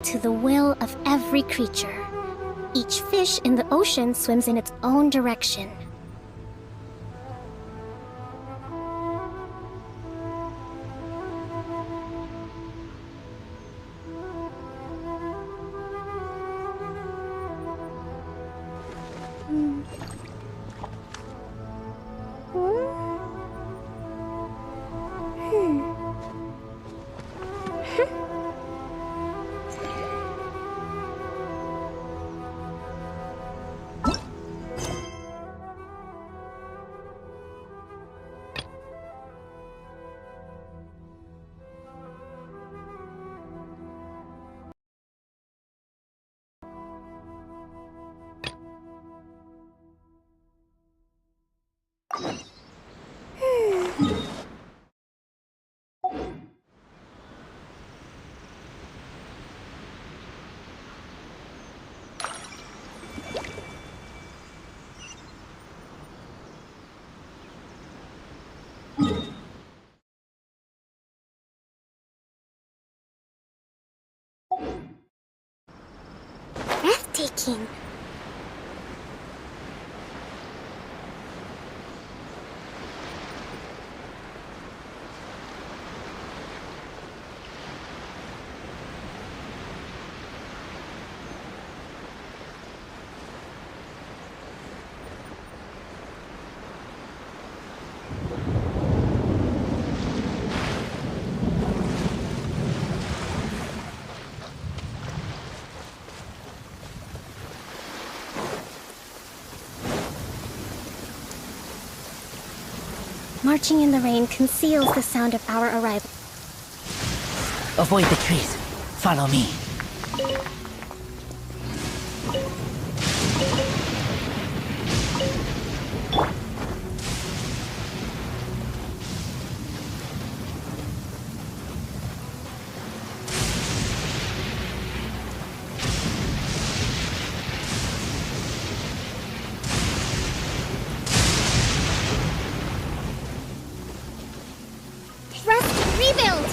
to the will of every creature. Each fish in the ocean swims in its own direction. Breathtaking. Marching in the rain conceals the sound of our arrival. Avoid the trees. Follow me. Rebuild!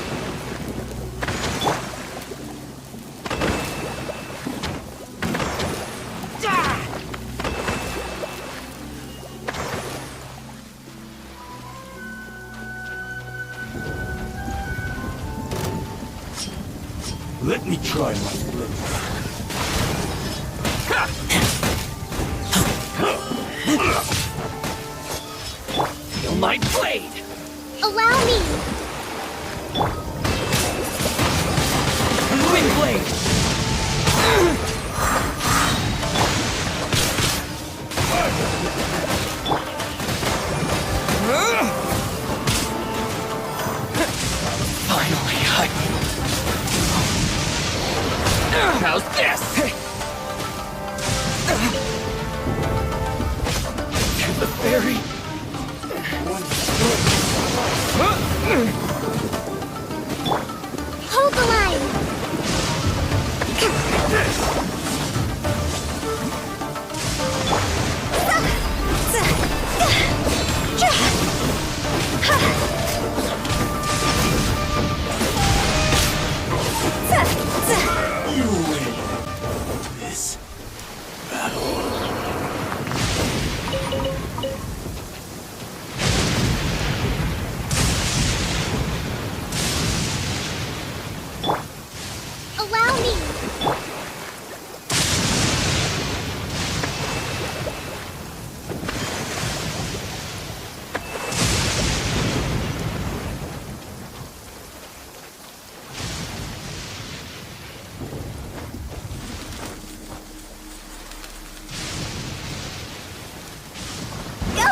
Let me try my blade. Feel my blade! Allow me! Wind blade! Finally, how's this? To the ferry. Hold the line! You win this battle. Allow me! Go!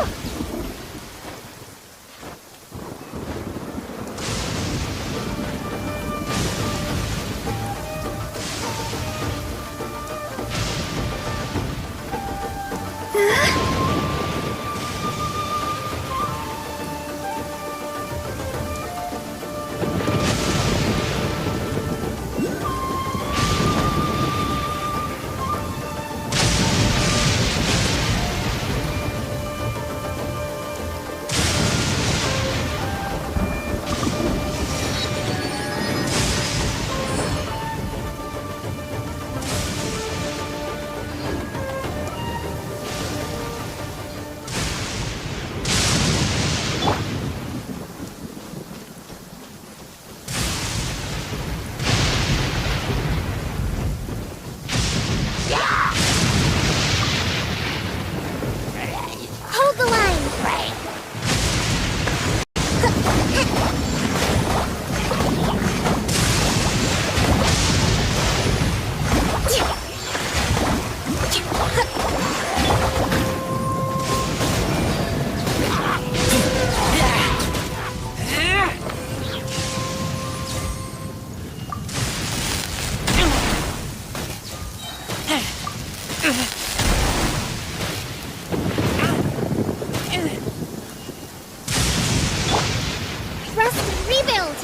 Rest and rebuild!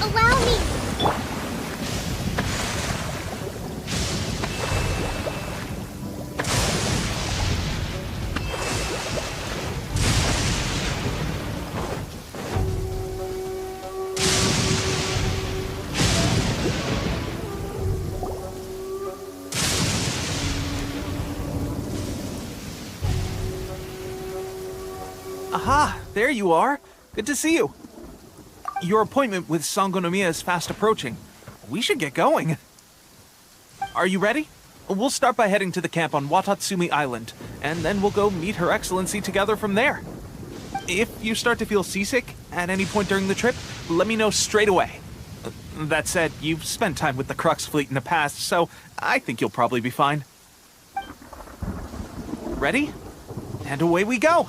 Allow me! Aha! There you are! Good to see you! Your appointment with Sangonomiya is fast approaching. We should get going. Are you ready? We'll start by heading to the camp on Watatsumi Island, and then we'll go meet Her Excellency together from there. If you start to feel seasick at any point during the trip, let me know straight away. That said, you've spent time with the Crux fleet in the past, so I think you'll probably be fine. Ready? And away we go!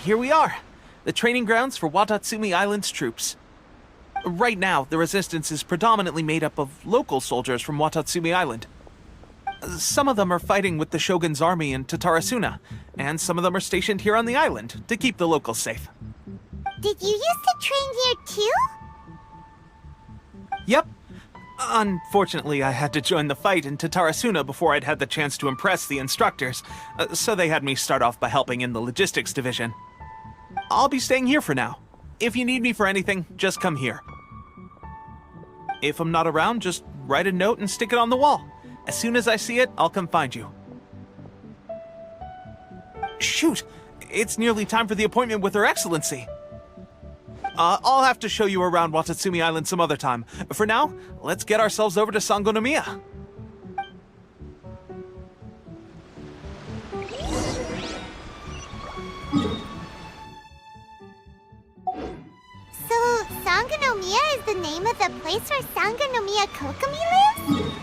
Here we are, the training grounds for Watatsumi Island's troops. Right now, the resistance is predominantly made up of local soldiers from Watatsumi Island. Some of them are fighting with the Shogun's army in Tatarasuna, and some of them are stationed here on the island to keep the locals safe. Did you used to train here too? Yep. Unfortunately, I had to join the fight in Tatarasuna before I'd had the chance to impress the instructors, so they had me start off by helping in the logistics division. I'll be staying here for now. If you need me for anything, just come here. If I'm not around, just write a note and stick it on the wall. As soon as I see it, I'll come find you. Shoot! It's nearly time for the appointment with Her Excellency. I'll have to show you around Watatsumi Island some other time. For now, let's get ourselves over to Sangonomiya. So, Sangonomiya is the name of the place where Sangonomiya Kokomi lives?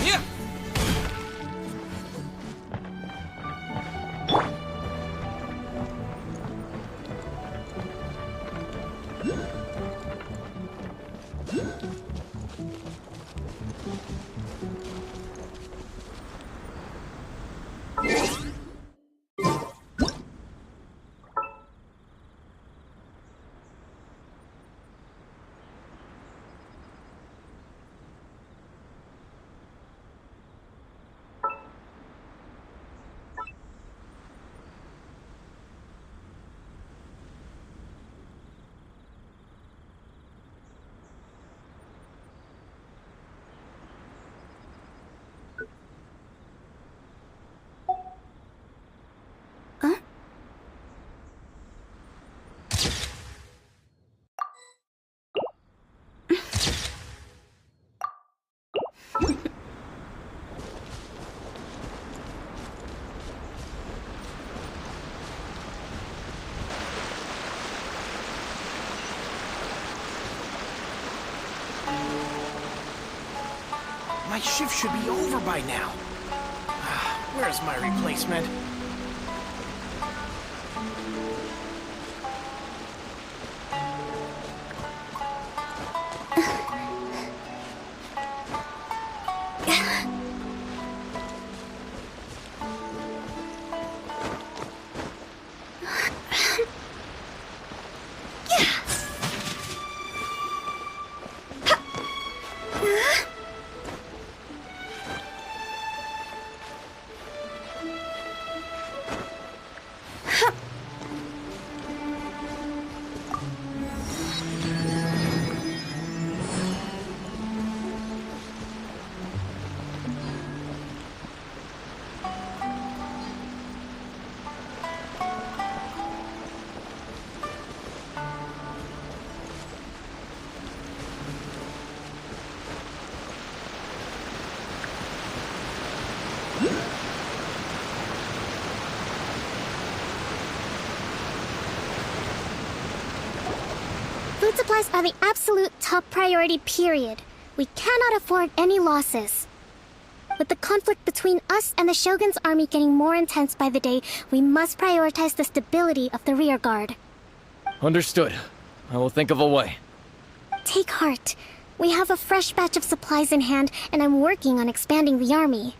Yeah. My shift should be over by now. Where's my replacement? Food supplies are the absolute top priority, period. We cannot afford any losses. With the conflict between us and the Shogun's army getting more intense by the day, we must prioritize the stability of the rear guard. Understood. I will think of a way. Take heart. We have a fresh batch of supplies in hand, and I'm working on expanding the army.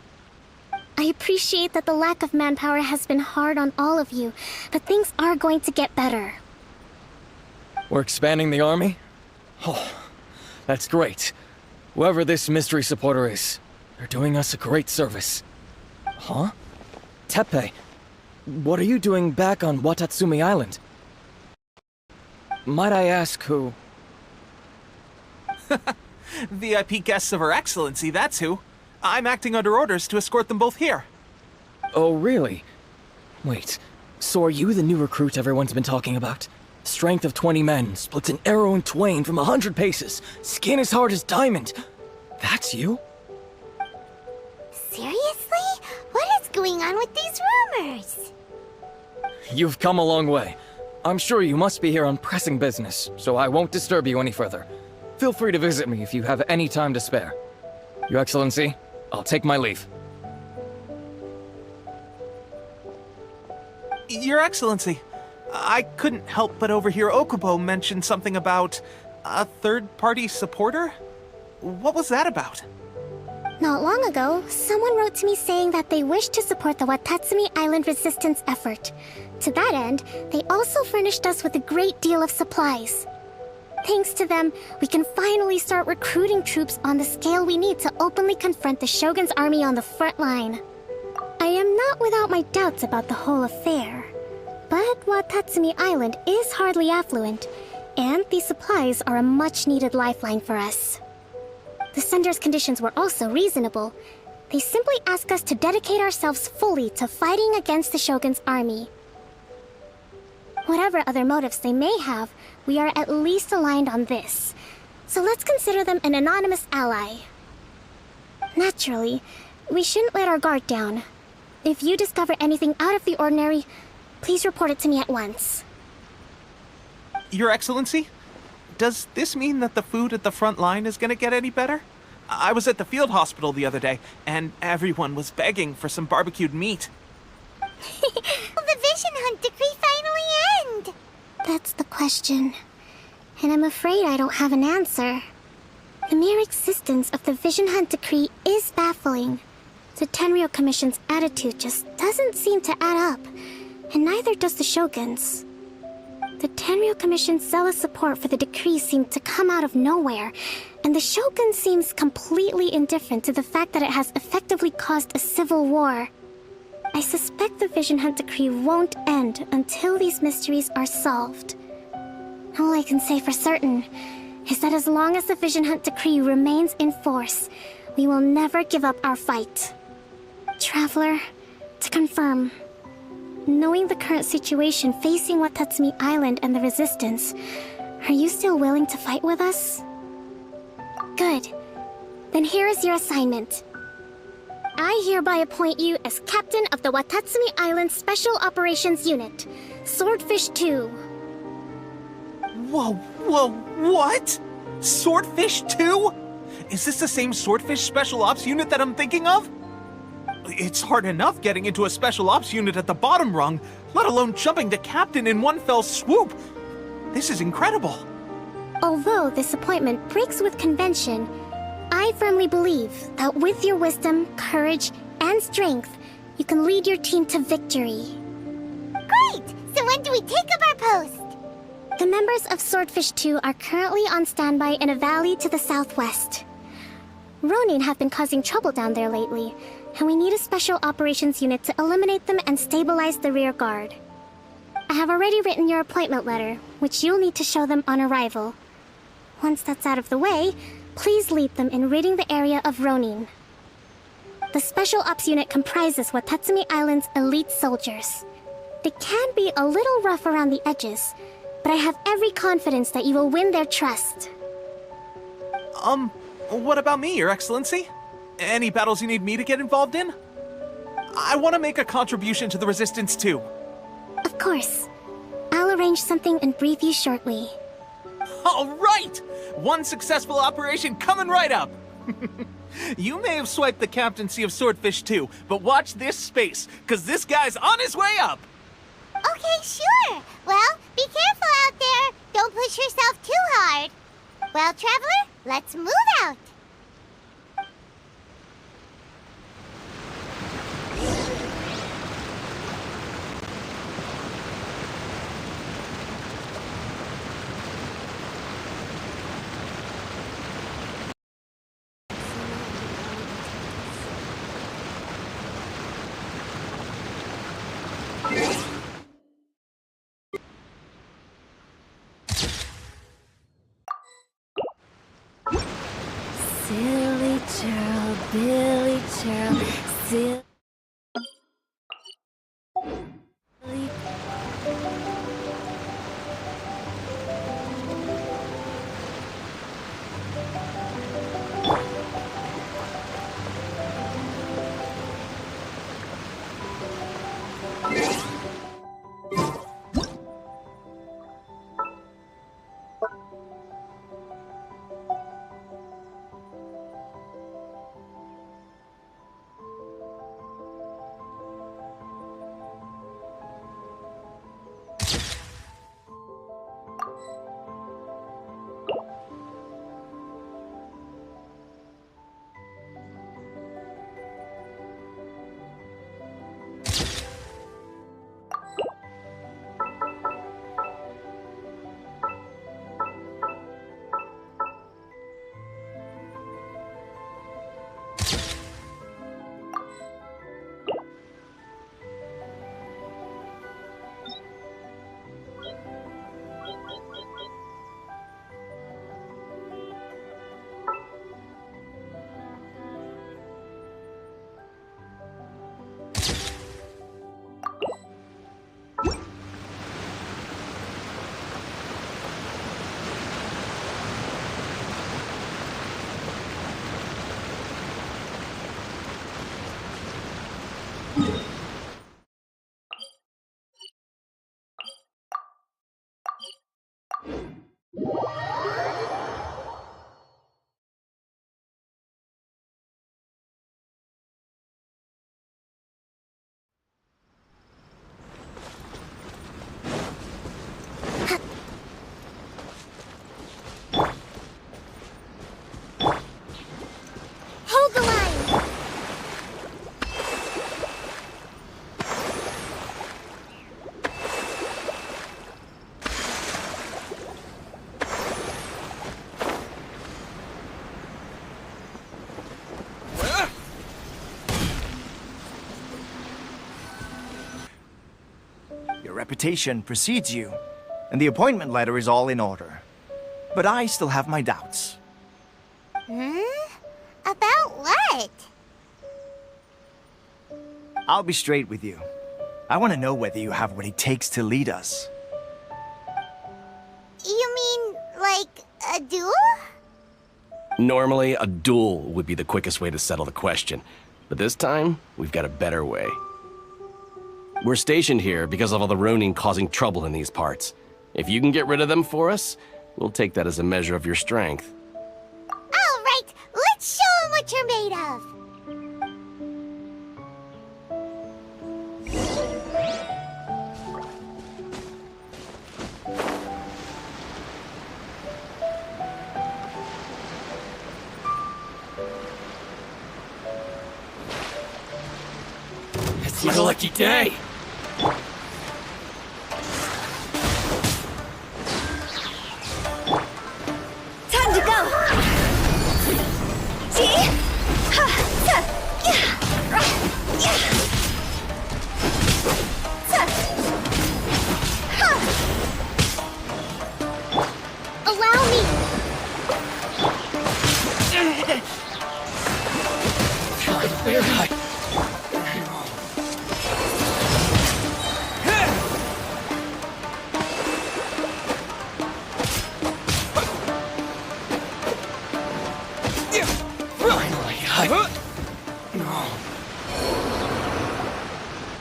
I appreciate that the lack of manpower has been hard on all of you, but things are going to get better. We're expanding the army? Oh, that's great. Whoever this mystery supporter is, they're doing us a great service. Huh? Teppei, what are you doing back on Watatsumi Island? Might I ask who? VIP guests of Her Excellency, that's who. I'm acting under orders to escort them both here. Oh, really? Wait, so are you the new recruit everyone's been talking about? Strength of 20 men, splits an arrow in twain from 100 paces, skin as hard as diamond. That's you? Seriously? What is going on with these rumors? You've come a long way. I'm sure you must be here on pressing business, so I won't disturb you any further. Feel free to visit me if you have any time to spare. Your Excellency, I'll take my leave. Your Excellency, I couldn't help but overhear Okubo mention something about a third-party supporter? What was that about? Not long ago, someone wrote to me saying that they wish to support the Watatsumi Island resistance effort. To that end, they also furnished us with a great deal of supplies. Thanks to them, we can finally start recruiting troops on the scale we need to openly confront the Shogun's army on the front line. I am not without my doubts about the whole affair, but Watatsumi Island is hardly affluent, and these supplies are a much-needed lifeline for us. The sender's conditions were also reasonable. They simply ask us to dedicate ourselves fully to fighting against the Shogun's army. Whatever other motives they may have, we are at least aligned on this. So let's consider them an anonymous ally. Naturally, we shouldn't let our guard down. If you discover anything out of the ordinary, please report it to me at once. Your Excellency? Does this mean that the food at the front line is gonna get any better? I was at the field hospital the other day, and everyone was begging for some barbecued meat. Will the Vision Hunt decree finally end? That's the question. And I'm afraid I don't have an answer. The mere existence of the Vision Hunt decree is baffling. The Tenryou Commission's attitude just doesn't seem to add up, and neither does the Shogun's. The Tenryou Commission's zealous support for the decree seemed to come out of nowhere, and the Shogun seems completely indifferent to the fact that it has effectively caused a civil war. I suspect the Vision Hunt decree won't end until these mysteries are solved. All I can say for certain is that as long as the Vision Hunt decree remains in force, we will never give up our fight. Traveler, to confirm, knowing the current situation facing Watatsumi Island and the Resistance, are you still willing to fight with us? Good. Then here is your assignment. I hereby appoint you as Captain of the Watatsumi Island Special Operations Unit, Swordfish 2. Whoa, what? Swordfish 2? Is this the same Swordfish Special Ops unit that I'm thinking of? It's hard enough getting into a Special Ops unit at the bottom rung, let alone jumping to Captain in one fell swoop. This is incredible. Although this appointment breaks with convention, I firmly believe that with your wisdom, courage, and strength, you can lead your team to victory. Great! So when do we take up our post? The members of Swordfish 2 are currently on standby in a valley to the southwest. Ronin have been causing trouble down there lately, and we need a special operations unit to eliminate them and stabilize the rear guard. I have already written your appointment letter, which you'll need to show them on arrival. Once that's out of the way, please lead them in ridding the area of Ronin. The Special Ops unit comprises Watatsumi Island's elite soldiers. They can be a little rough around the edges, but I have every confidence that you will win their trust. What about me, Your Excellency? Any battles you need me to get involved in? I want to make a contribution to the Resistance too. Of course. I'll arrange something and brief you shortly. All right! One successful operation coming right up! You may have swiped the captaincy of Swordfish 2, but watch this space, because this guy's on his way up! Okay, sure. Well, be careful out there. Don't push yourself too hard. Well, Traveler, let's move out. Silly churl, Billy churl, silly. reputation precedes you, and the appointment letter is all in order. But I still have my doubts. About what? I'll be straight with you. I want to know whether you have what it takes to lead us. You mean, like, a duel? Normally, a duel would be the quickest way to settle the question. But this time, we've got a better way. We're stationed here because of all the Ronin causing trouble in these parts. If you can get rid of them for us, we'll take that as a measure of your strength. All right, let's show them what you're made of. It's my lucky day! Time to go! See? Ha! Ta! Yeah! Ra! Yeah! Ta! Ha! Allow me! Very high.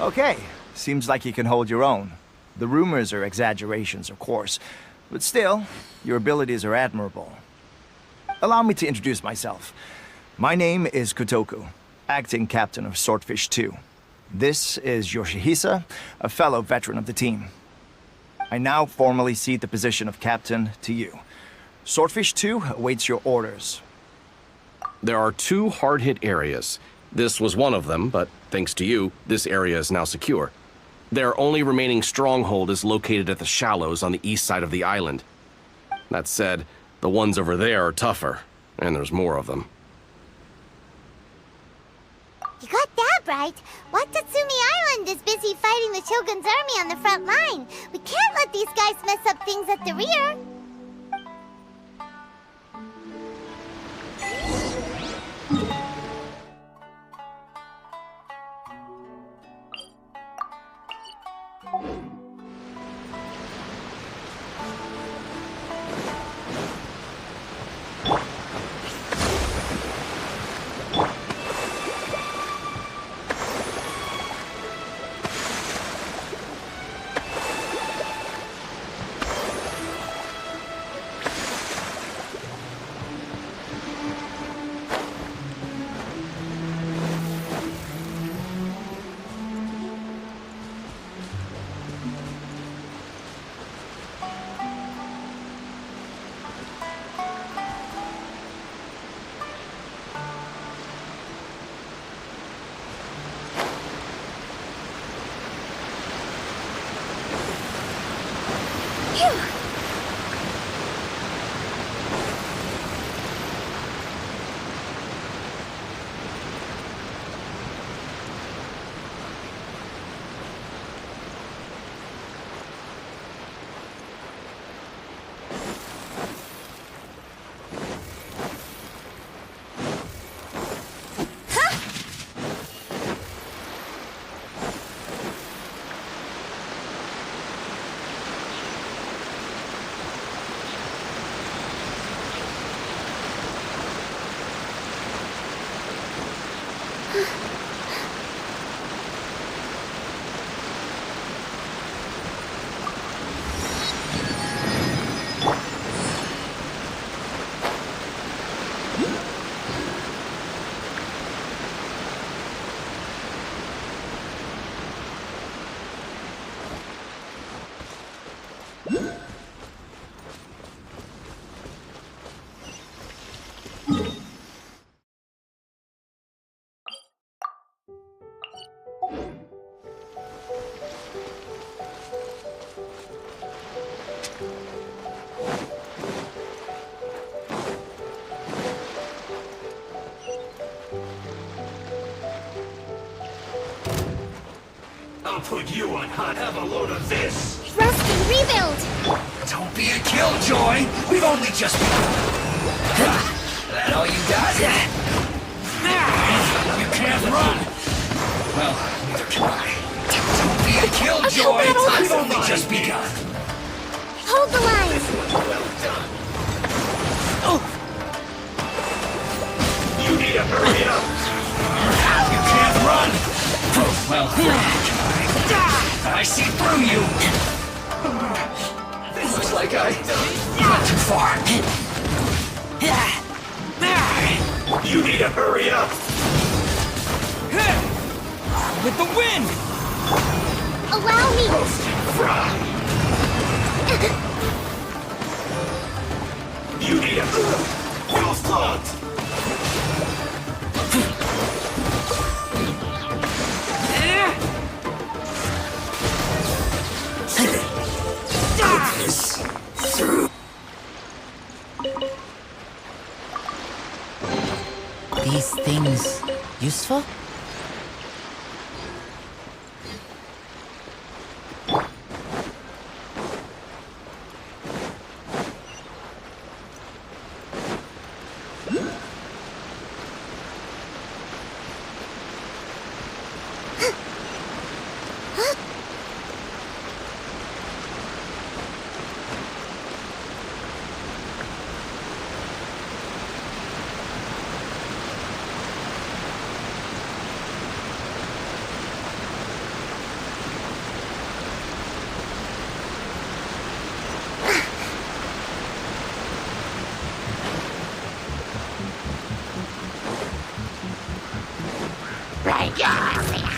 Okay, seems like you can hold your own. The rumors are exaggerations, of course, but still, your abilities are admirable. Allow me to introduce myself. My name is Kotoku, acting captain of Swordfish 2. This is Yoshihisa, a fellow veteran of the team. I now formally cede the position of captain to you. Swordfish 2 awaits your orders. There are 2 hard-hit areas. This was one of them, but thanks to you, this area is now secure. Their only remaining stronghold is located at the shallows on the east side of the island. That said, the ones over there are tougher, and there's more of them. You got that right. Watatsumi Island is busy fighting the Shogun's army on the front line. We can't let these guys mess up things at the rear. put you on hot. Have a load of this. Rust and rebuild! Don't be a killjoy. We've only just begun. That all you got? You can't run. Well, neither can I. Don't be a killjoy. We've only just begun. Hold the line! Well done. You need to hurry up. You can't run. Well, I see through you. This looks like I went too far. You need to hurry up. With the wind! Allow me! Fry. You need to fuel slugs. These things useful?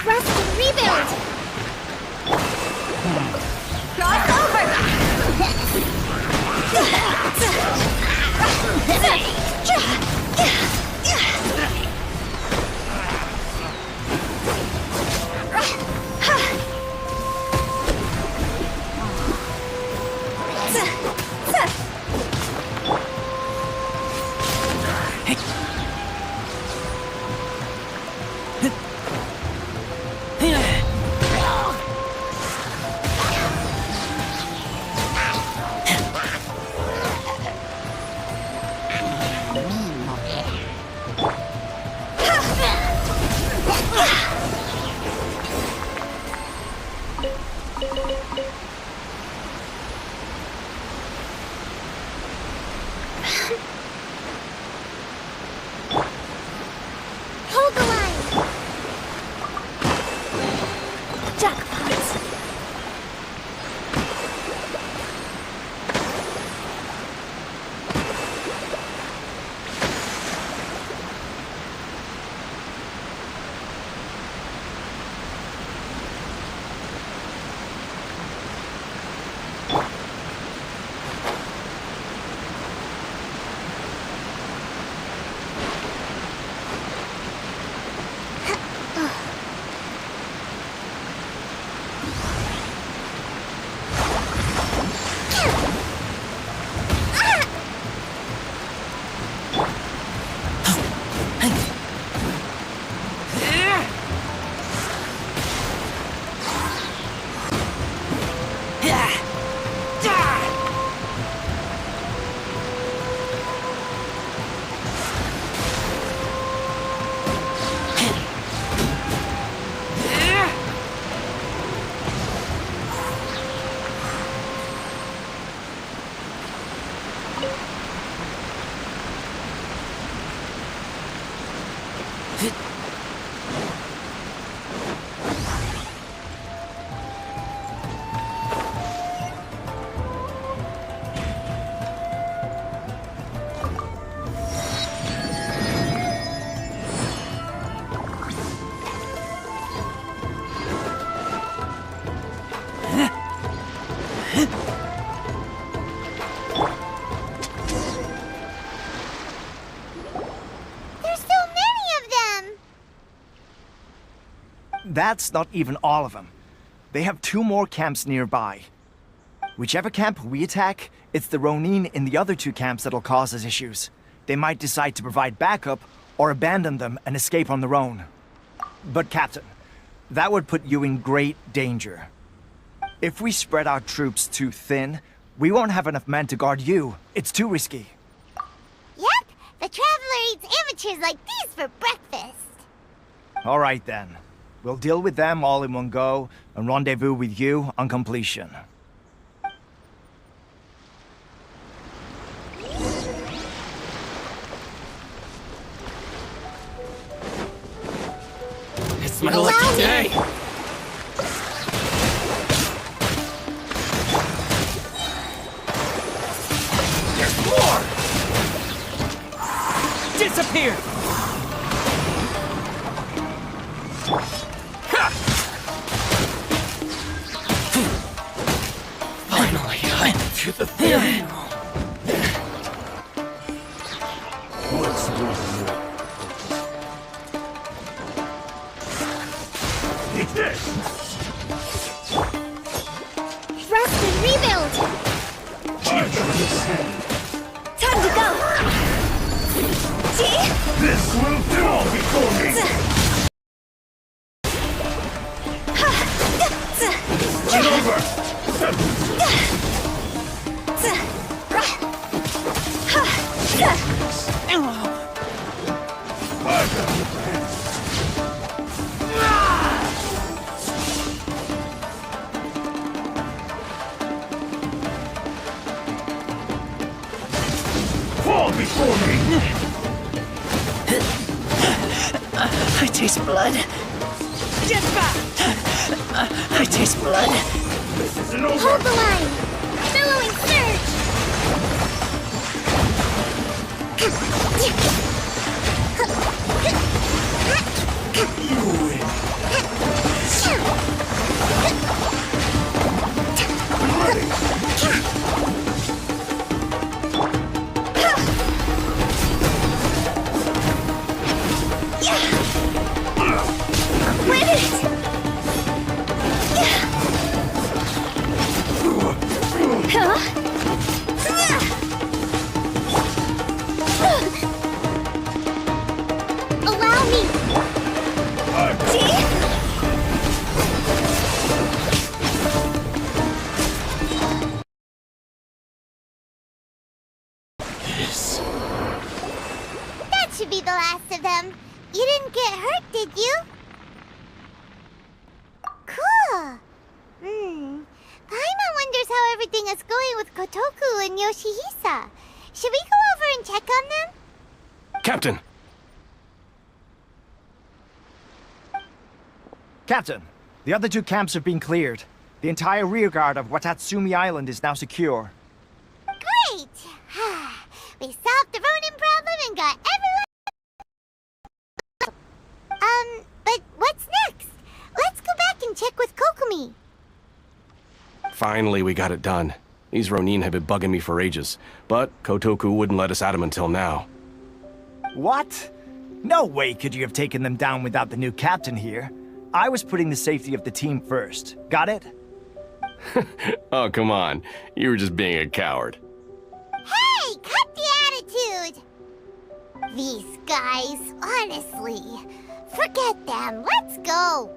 Rust and rebuild! Cross over! Hold the line! Jackpot! That's not even all of them. They have 2 more camps nearby. Whichever camp we attack, it's the Ronin in the other 2 camps that'll cause us issues. They might decide to provide backup or abandon them and escape on their own. But Captain, That would put you in great danger. If we spread our troops too thin, we won't have enough men to guard you. It's too risky. Yep, the Traveler eats amateurs like these for breakfast. All right then. We'll deal with them all in one go and rendezvous with you on completion. It's my lucky day! There's more! Disappear! Finally, I'm to the theory room. Take this! Rest and rebuild! Time to go! See? This will do all before me! Get over! Fall before me! I taste blood. Get back! I taste blood. This isn't over! Hold the line! Billowing surge! You win! Win it! Allow me! That should be the last of them. You didn't get hurt, did you? Cool. Paimon wonders how everything is going with Kotoku and Yoshihisa. Should we go over and check on them? Captain! Captain, the other two camps have been cleared. The entire rearguard of Watatsumi Island is now secure. Great! We solved the Ronin problem and got everyone... But what's next? Let's go back and check with Kokumi. Finally, we got it done. These Ronin have been bugging me for ages, but Kotoku wouldn't let us at them until now. What? No way could you have taken them down without the new captain here. I was putting the safety of the team first. Got it? Oh, come on. You were just being a coward. Hey, cut the attitude! These guys, honestly. Forget them. Let's go.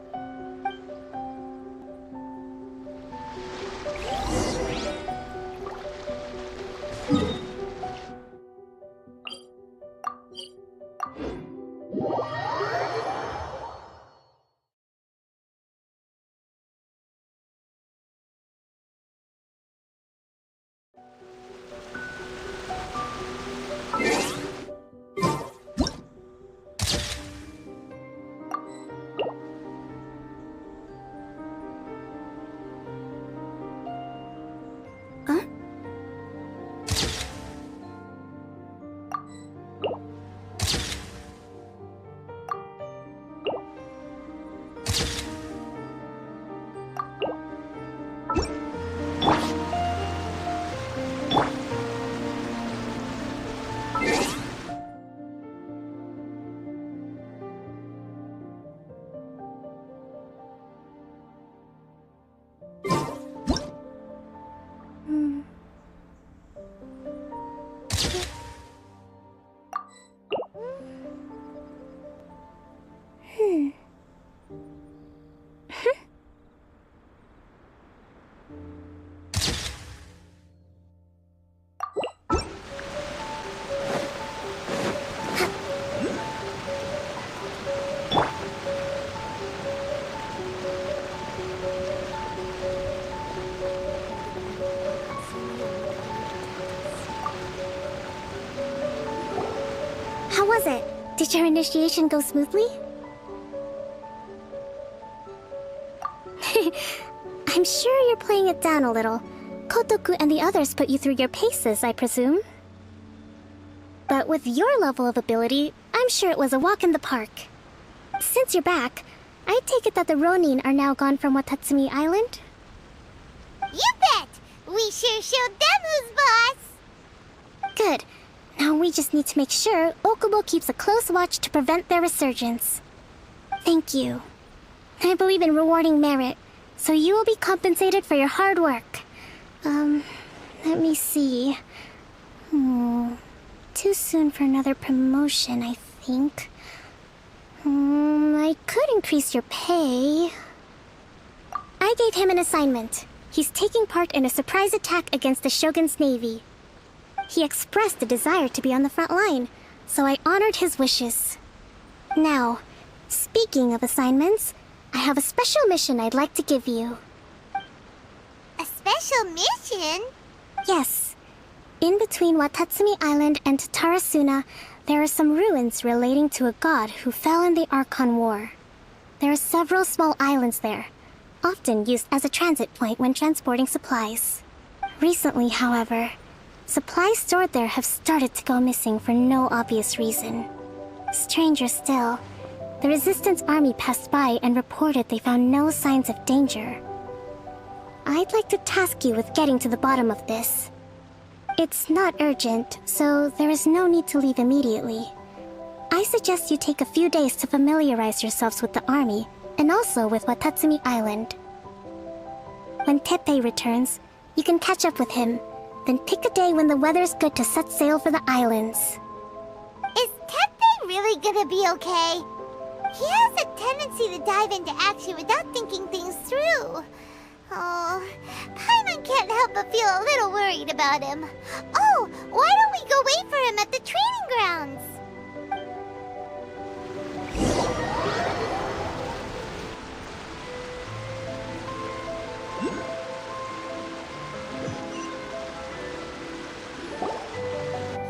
How was it? Did your initiation go smoothly? I'm sure you're playing it down a little. Kotoku and the others put you through your paces, I presume. But with your level of ability, I'm sure it was a walk in the park. Since you're back, I take it that the Ronin are now gone from Watatsumi Island? You bet! We sure showed them who's boss! Good. Now we just need to make sure Okubo keeps a close watch to prevent their resurgence. Thank you. I believe in rewarding merit, so you will be compensated for your hard work. Let me see. Too soon for another promotion, I think. I could increase your pay. I gave him an assignment. He's taking part in a surprise attack against the Shogun's navy. He expressed a desire to be on the front line, so I honored his wishes. Now, speaking of assignments, I have a special mission I'd like to give you. A special mission? Yes. In between Watatsumi Island and Tarasuna, there are some ruins relating to a god who fell in the Archon War. There are several small islands there, often used as a transit point when transporting supplies. Recently, however, supplies stored there have started to go missing for no obvious reason. Stranger still, the Resistance army passed by and reported they found no signs of danger. I'd like to task you with getting to the bottom of this. It's not urgent, so there is no need to leave immediately. I suggest you take a few days to familiarize yourselves with the army, and also with Watatsumi Island. When Teppei returns, you can catch up with him, then pick a day when the weather's good to set sail for the islands. Is Teppei really gonna be okay? He has a tendency to dive into action without thinking things through. Oh, Paimon can't help but feel a little worried about him. Oh, why don't we go wait for him at the training grounds?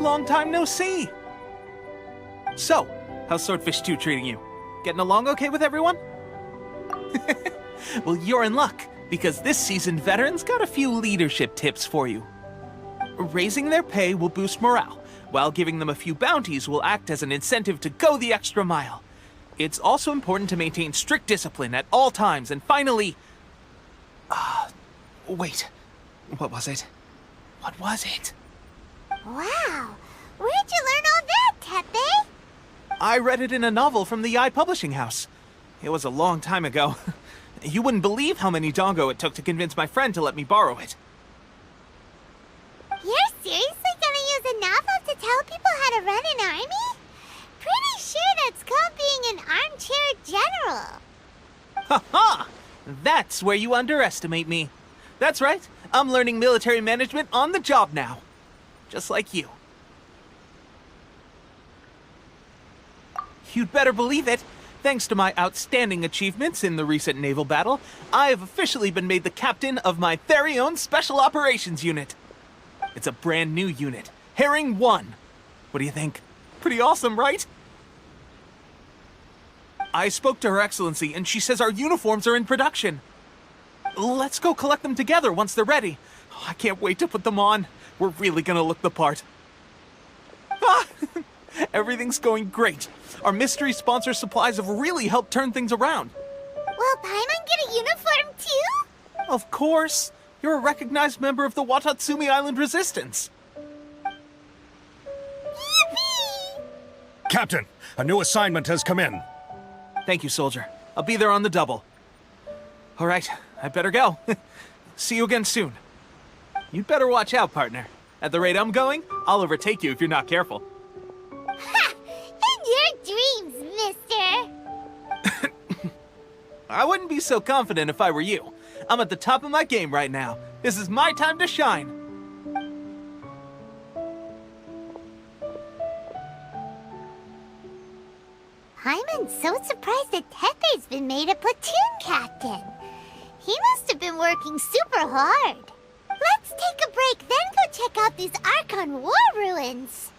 Long time no see! So, how's Swordfish 2 treating you? Getting along okay with everyone? Well, you're in luck, because this seasoned veterans got a few leadership tips for you. Raising their pay will boost morale, while giving them a few bounties will act as an incentive to go the extra mile. It's also important to maintain strict discipline at all times, and finally... wait. What was it? What was it? Wow, where'd you learn all that, Teppei? I read it in a novel from the Yae Publishing House. It was a long time ago. You wouldn't believe how many dongo it took to convince my friend to let me borrow it. You're seriously gonna use a novel to tell people how to run an army? Pretty sure that's called being an armchair general. Ha ha! That's where you underestimate me. That's right, I'm learning military management on the job now. Just like you. You'd better believe it. Thanks to my outstanding achievements in the recent naval battle, I have officially been made the captain of my very own Special Operations Unit. It's a brand new unit, Herring 1. What do you think? Pretty awesome, right? I spoke to Her Excellency, and she says our uniforms are in production. Let's go collect them together once they're ready. I can't wait to put them on. We're really gonna look the part. Ah! Everything's going great. Our mystery sponsor supplies have really helped turn things around. Will Paimon get a uniform too? Of course. You're a recognized member of the Watatsumi Island Resistance. Yippee! Captain, a new assignment has come in. Thank you, soldier. I'll be there on the double. All right, I better go. See you again soon. You'd better watch out, partner. At the rate I'm going, I'll overtake you if you're not careful. Ha! In your dreams, mister! I wouldn't be so confident if I were you. I'm at the top of my game right now. This is my time to shine. Paimon's so surprised that Teppei's been made a platoon captain. He must have been working super hard. Let's take a break, then go check out these Archon War ruins.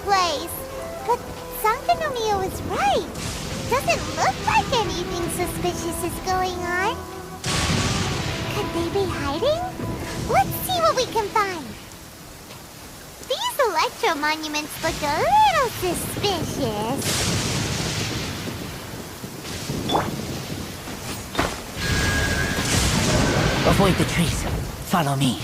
place. But Sangonomiya was right. Doesn't look like anything suspicious is going on. Could they be hiding? Let's see what we can find. These electro monuments look a little suspicious. Avoid the trees. Follow me.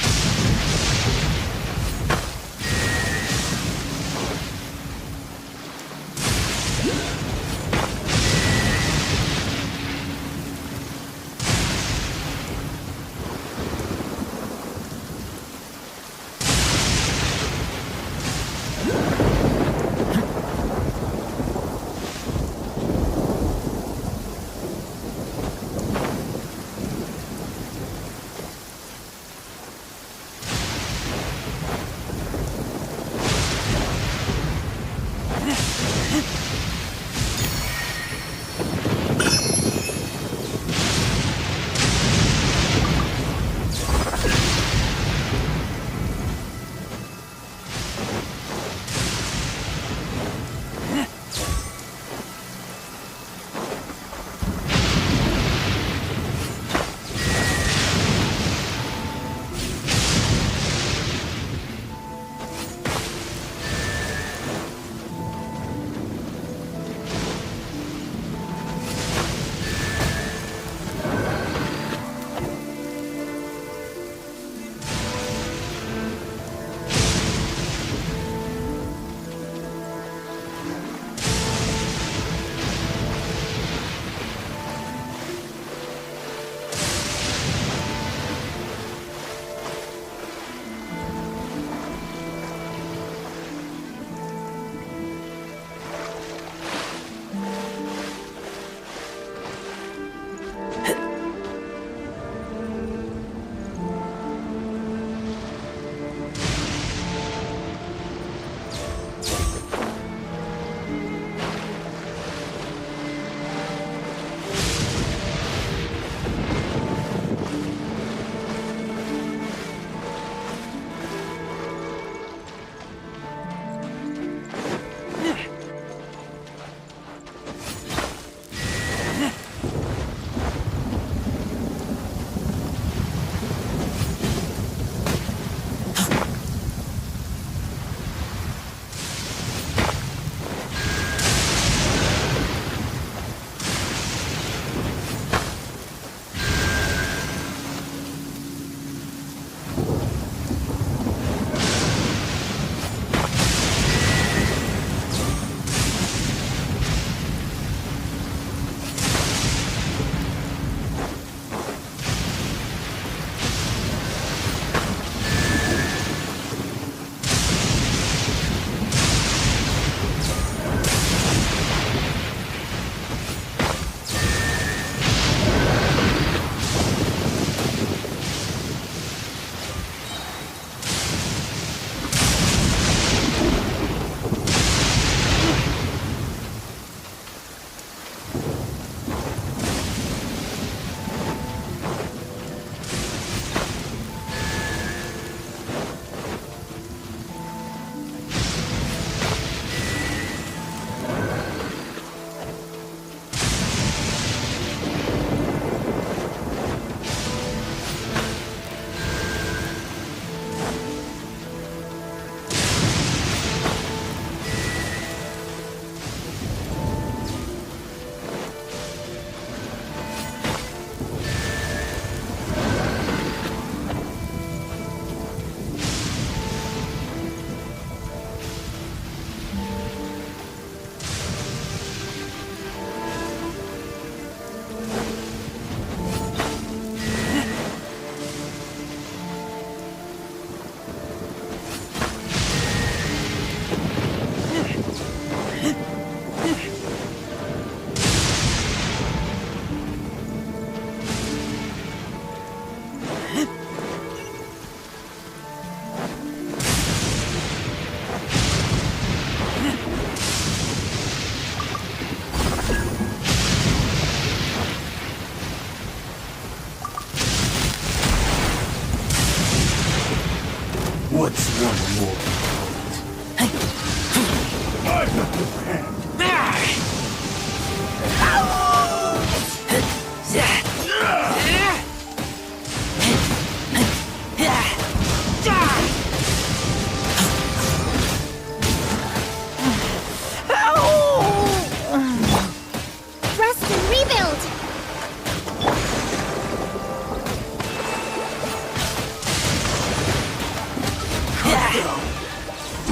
Rest and rebuild!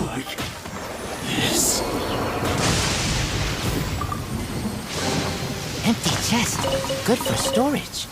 Like this. Empty chest. Good for storage.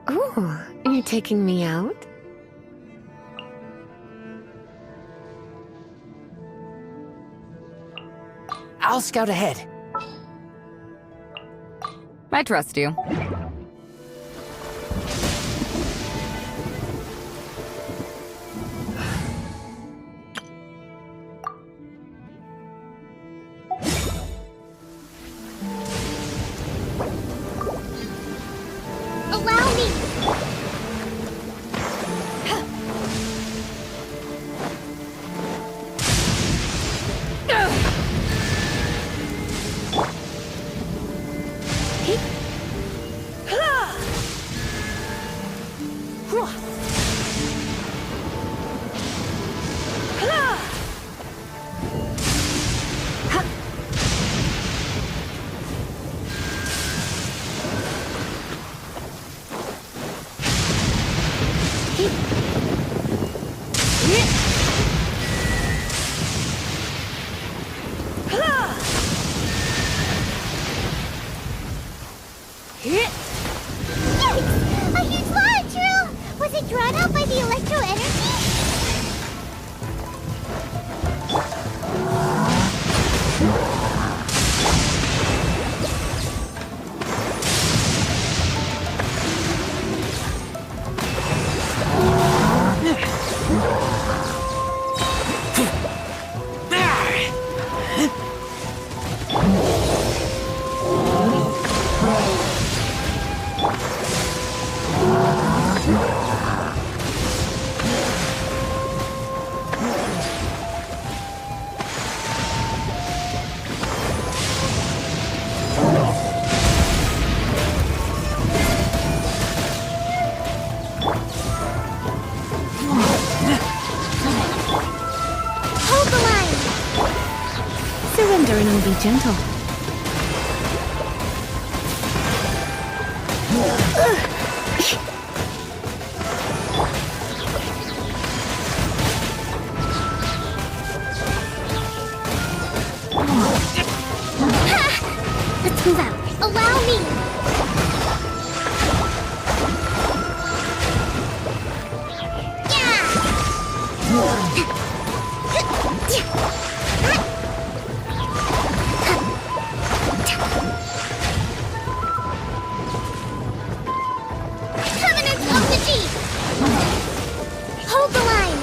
Oh, you're taking me out? I'll scout ahead. I trust you. Allow me! surrender and I'll be gentle. Let's move out. Allow me! Covenant of the Deep! Hold the line!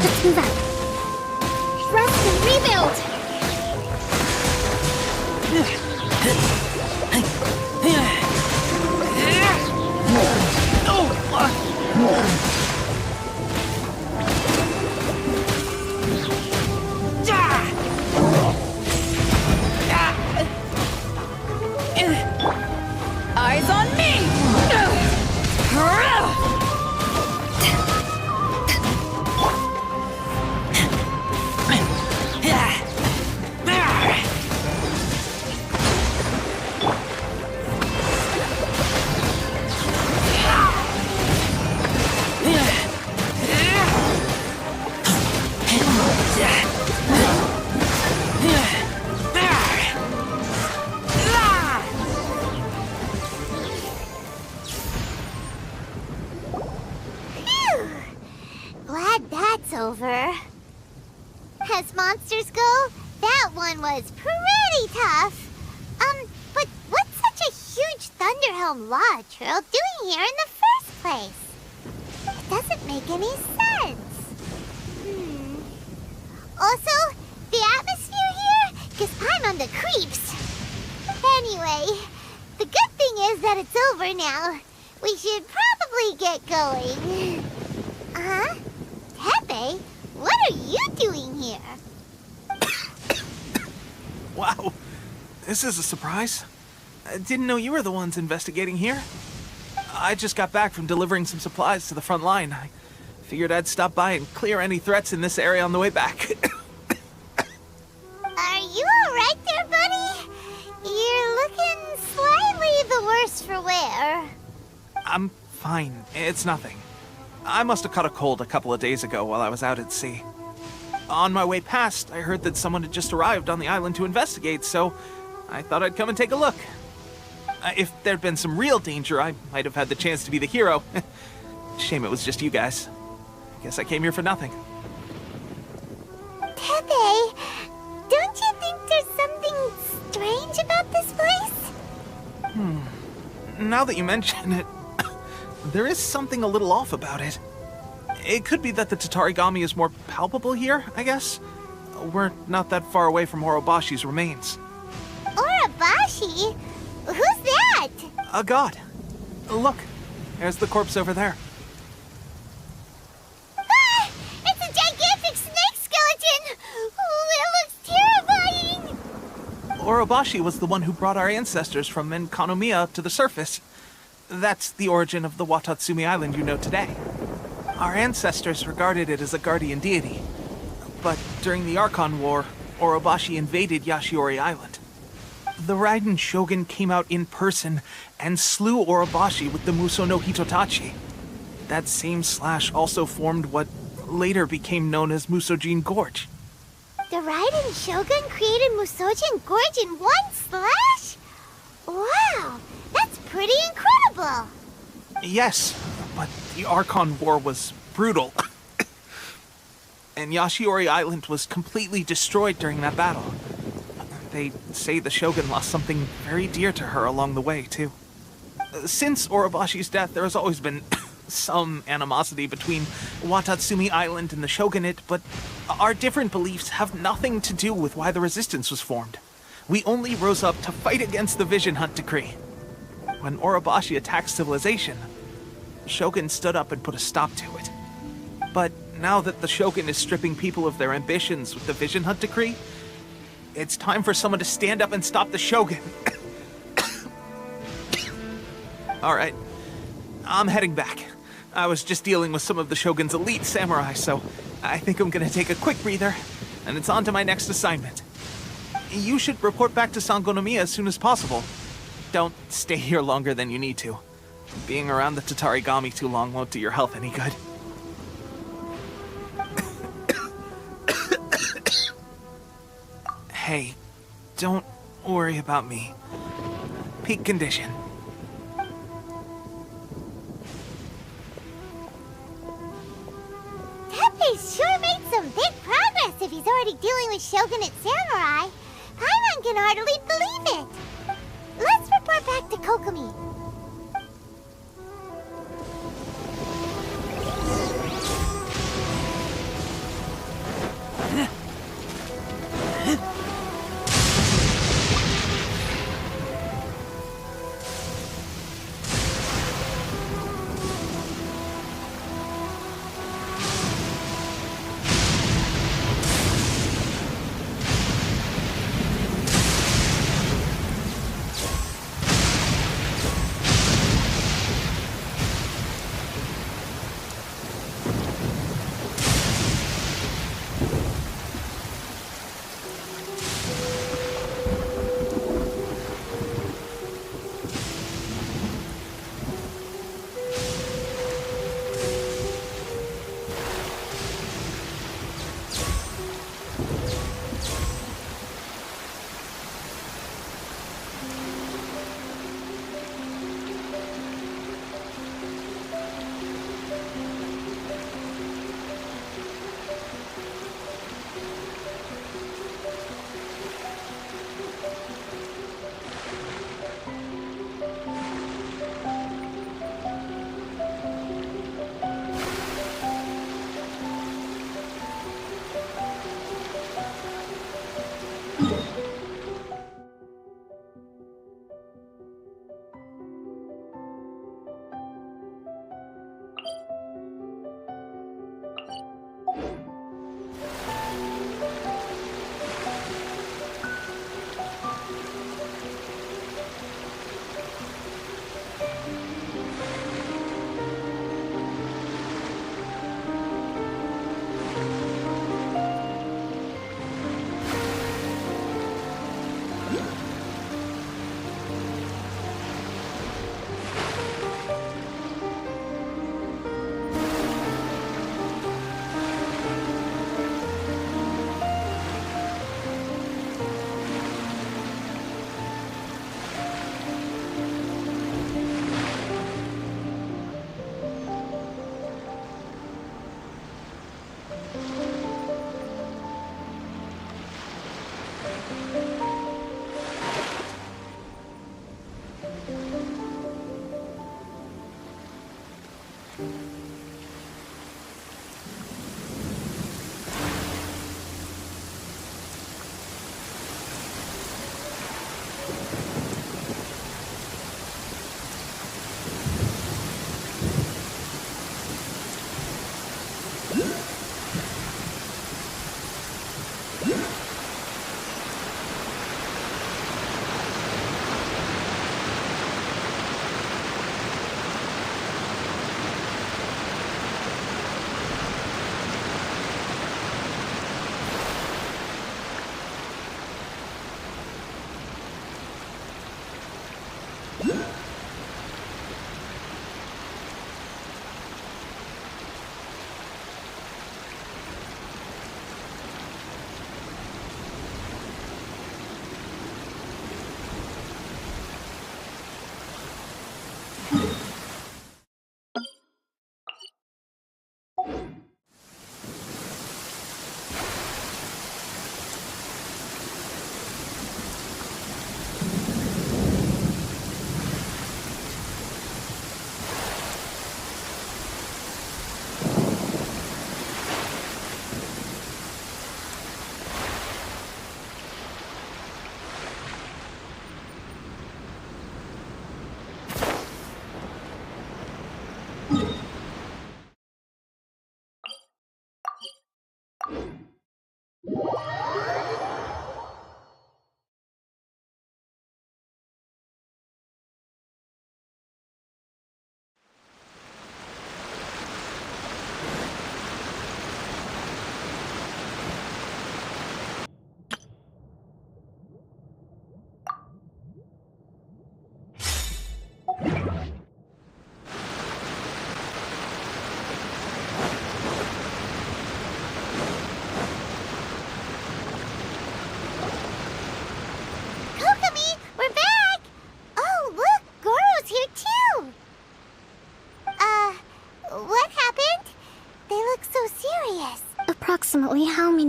Let's move out. Rest and rebuild! Eyes on me! Glad that's over. As monsters go, that one was pretty tough. But what's such a huge Thunderhelm Law Trail doing here in the first place? It doesn't make any sense. Also, the atmosphere here gives I'm on the creeps. Anyway, the good thing is that it's over now. We should probably get going. Tepe, what are you doing here? Wow, this is a surprise. I didn't know you were the ones investigating here. I just got back from delivering some supplies to the front line. I figured I'd stop by and clear any threats in this area on the way back. Are you alright there, buddy? You're looking slightly the worse for wear. I'm fine. It's nothing. I must have caught a cold a couple of days ago while I was out at sea. On my way past, I heard that someone had just arrived on the island to investigate, so I thought I'd come and take a look. If there'd been some real danger, I might have had the chance to be the hero. Shame it was just you guys. Guess I came here for nothing. Tepe, don't you think there's something strange about this place? Now that you mention it, there is something a little off about it. It could be that the Tatarigami is more palpable here, I guess. We're not that far away from Orobashi's remains. Orobashi? Who's that? A god. Look, there's the corpse over there. Ah! It's a gigantic snake skeleton! Oh, it looks terrifying! Orobashi was the one who brought our ancestors from Enkanomiya to the surface. That's the origin of the Watatsumi Island you know today. Our ancestors regarded it as a guardian deity. But during the Archon War, Orobashi invaded Yashiori Island. The Raiden Shogun came out in person and slew Orobashi with the Muso no Hitotachi. That same slash also formed what later became known as Musojin Gorge. The Raiden Shogun created Musojin Gorge in one slash? Wow, that's pretty incredible! Yes, but the Archon War was brutal. And Yashiori Island was completely destroyed during that battle. They say the Shogun lost something very dear to her along the way, too. Since Orobashi's death, there has always been some animosity between Watatsumi Island and the Shogunate, but our different beliefs have nothing to do with why the resistance was formed. We only rose up to fight against the Vision Hunt decree. when Orobashi attacked civilization. Shogun stood up and put a stop to it. But now that the Shogun is stripping people of their ambitions with the Vision Hunt decree, it's time for someone to stand up and stop the Shogun. Alright, I'm heading back. I was just dealing with some of the Shogun's elite samurai, so I think I'm gonna take a quick breather, and it's on to my next assignment. You should report back to Sangonomiya as soon as possible. Don't stay here longer than you need to. Being around the Tatarigami too long won't do your health any good. Hey, don't worry about me. Peak condition. Teppei's sure made some big progress if he's already dealing with Shogunate samurai. Paimon can hardly believe it. Let's report back to Kokomi.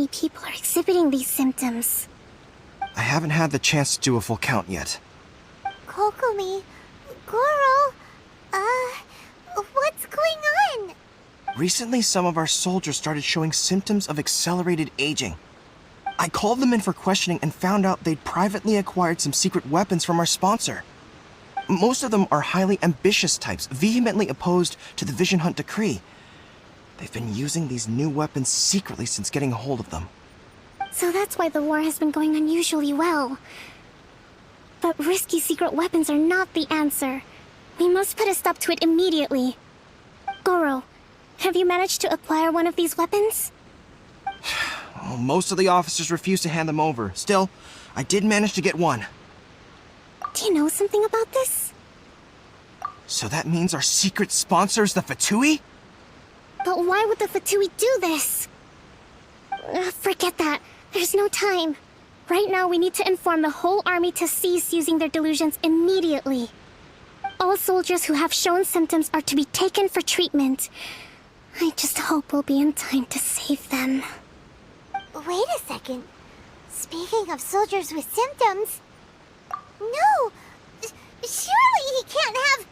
many people are exhibiting these symptoms. I haven't had the chance to do a full count yet. Kokomi, Goro, what's going on? Recently, some of our soldiers started showing symptoms of accelerated aging. I called them in for questioning and found out they'd privately acquired some secret weapons from our sponsor. Most of them are highly ambitious types, vehemently opposed to the Vision Hunt decree. They've been using these new weapons secretly since getting a hold of them. So that's why the war has been going unusually well. But risky secret weapons are not the answer. We must put a stop to it immediately. Goro, have you managed to acquire one of these weapons? Well, most of the officers refuse to hand them over. Still, I did manage to get one. Do you know something about this? So that means our secret sponsor is the Fatui? But why would the Fatui do this? Forget that. There's no time. Right now, we need to inform the whole army to cease using their delusions immediately. All soldiers who have shown symptoms are to be taken for treatment. I just hope we'll be in time to save them. Wait a second. Speaking of soldiers with symptoms... No! Surely he can't have...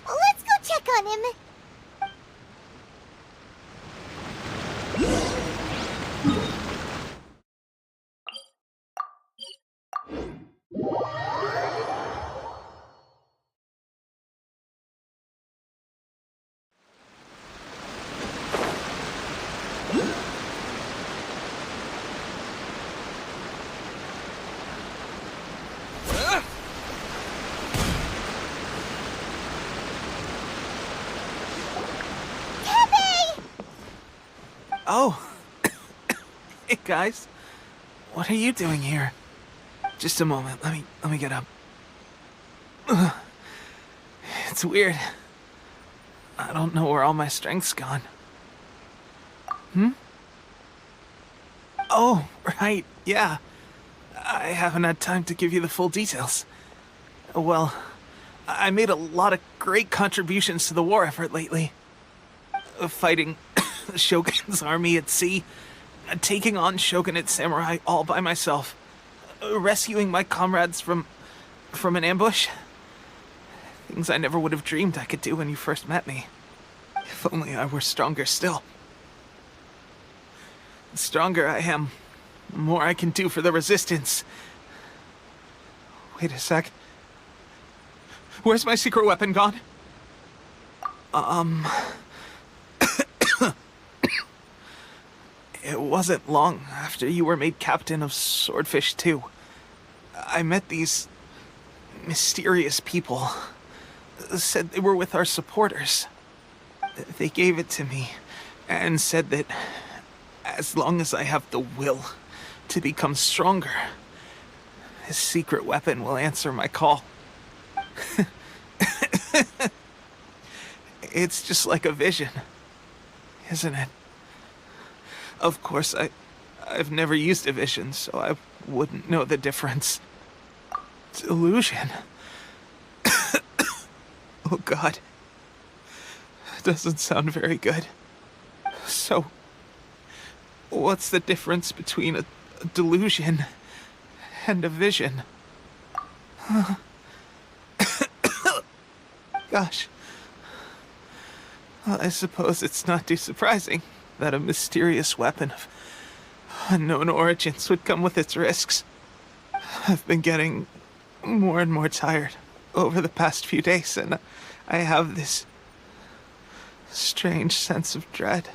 let's go check on him. Oh. Hey, guys. What are you doing here? Just a moment. Let me get up. Ugh. It's weird. I don't know where all my strength's gone. Oh, right. Yeah. I haven't had time to give you the full details. Well, I made a lot of great contributions to the war effort lately. Fighting the Shogun's army at sea, taking on Shogunate samurai all by myself, rescuing my comrades from an ambush. Things I never would have dreamed I could do when you first met me. If only I were stronger still. The stronger I am, the more I can do for the Resistance. Wait a sec. Where's my secret weapon gone? It wasn't long after you were made captain of Swordfish 2. I met these mysterious people. Said they were with our supporters. They gave it to me and said that as long as I have the will to become stronger, this secret weapon will answer my call. It's just like a vision, isn't it? Of course, I've never used a vision, so I wouldn't know the difference. Delusion. Oh God. Doesn't sound very good. So, what's the difference between a delusion and a vision? Gosh. Well, I suppose it's not too surprising that a mysterious weapon of unknown origins would come with its risks. I've been getting more and more tired over the past few days, and I have this strange sense of dread.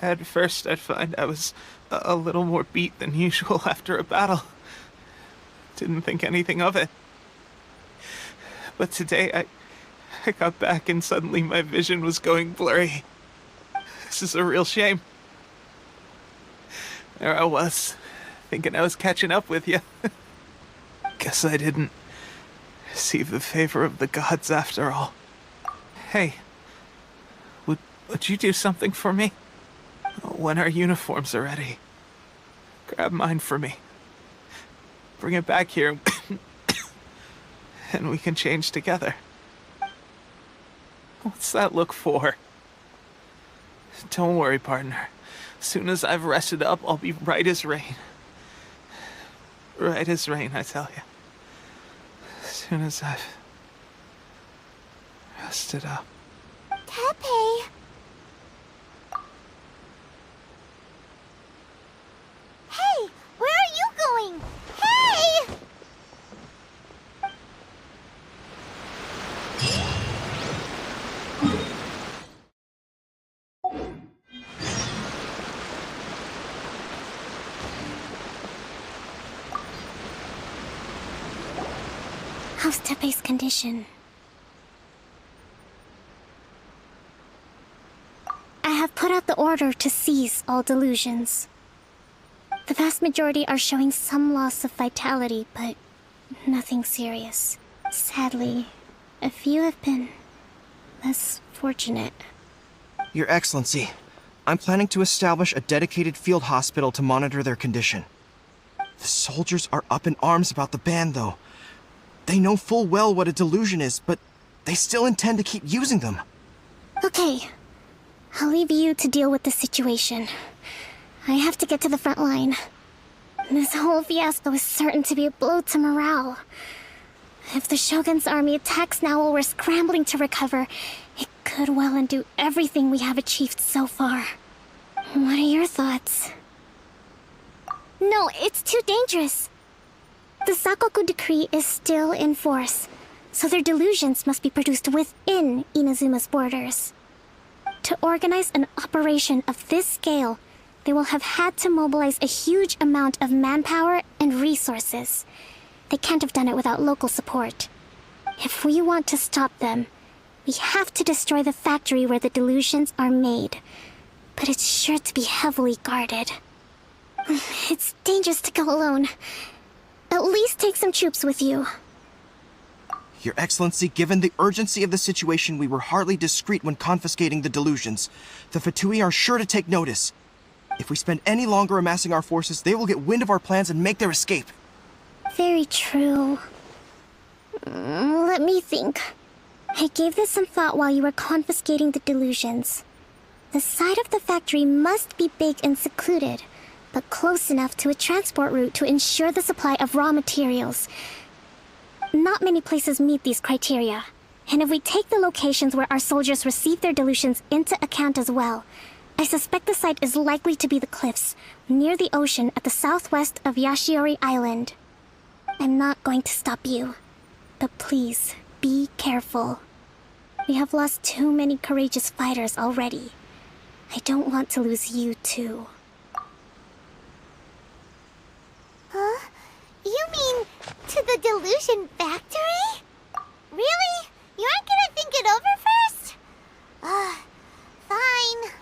At first, I'd find I was a little more beat than usual after a battle. Didn't think anything of it. But today, I got back and suddenly my vision was going blurry. This is a real shame. There I was, thinking I was catching up with you. Guess I didn't receive the favor of the gods after all. Hey, would you do something for me? When our uniforms are ready, grab mine for me. Bring it back here, and we can change together. What's that look for? Don't worry, partner. Soon as I've rested up, I'll be right as rain. Right as rain, I tell you. Soon as I've rested up. Tepe. Hey, where are you going? Hey! How's Tepe's condition? I have put out the order to seize all delusions. The vast majority are showing some loss of vitality, but nothing serious. Sadly, a few have been less fortunate. Your Excellency, I'm planning to establish a dedicated field hospital to monitor their condition. The soldiers are up in arms about the ban, though. They know full well what a delusion is, but they still intend to keep using them. Okay, I'll leave you to deal with the situation. I have to get to the front line. This whole fiasco is certain to be a blow to morale. If the Shogun's army attacks now while we're scrambling to recover, it could well undo everything we have achieved so far. What are your thoughts? No, it's too dangerous. The Sakoku decree is still in force, so their delusions must be produced within Inazuma's borders. To organize an operation of this scale, they will have had to mobilize a huge amount of manpower and resources. They can't have done it without local support. If we want to stop them, we have to destroy the factory where the delusions are made. But it's sure to be heavily guarded. It's dangerous to go alone. At least take some troops with you. Your Excellency, given the urgency of the situation, we were hardly discreet when confiscating the delusions. The Fatui are sure to take notice. If we spend any longer amassing our forces, they will get wind of our plans and make their escape. Very true. Let me think. I gave this some thought while you were confiscating the delusions. The side of the factory must be big and secluded, but close enough to a transport route to ensure the supply of raw materials. Not many places meet these criteria, and if we take the locations where our soldiers receive their delusions into account as well, I suspect the site is likely to be the cliffs, near the ocean at the southwest of Yashiori Island. I'm not going to stop you, but please, be careful. We have lost too many courageous fighters already. I don't want to lose you too. Huh? You mean to the delusion factory? Really? You aren't gonna think it over first? Fine.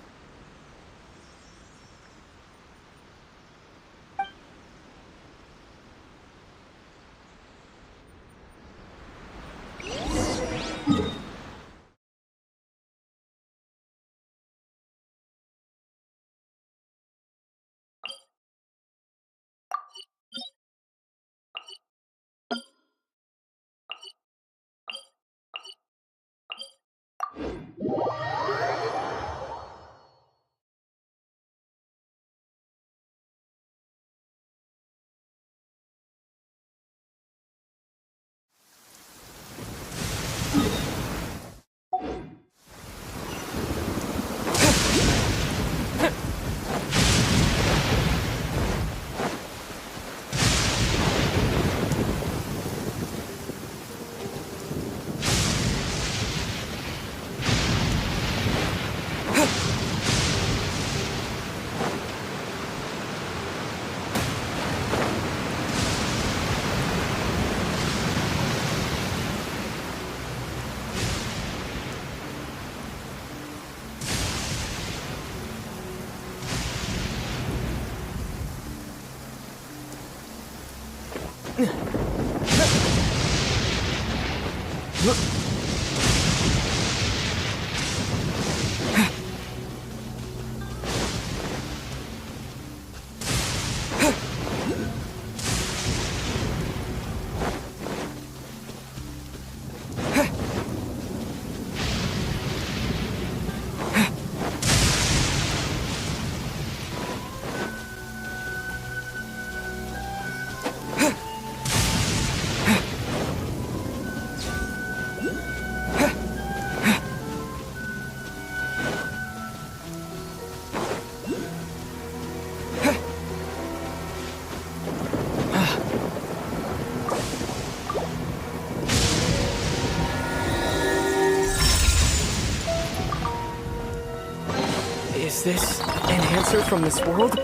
Is this an answer from this world?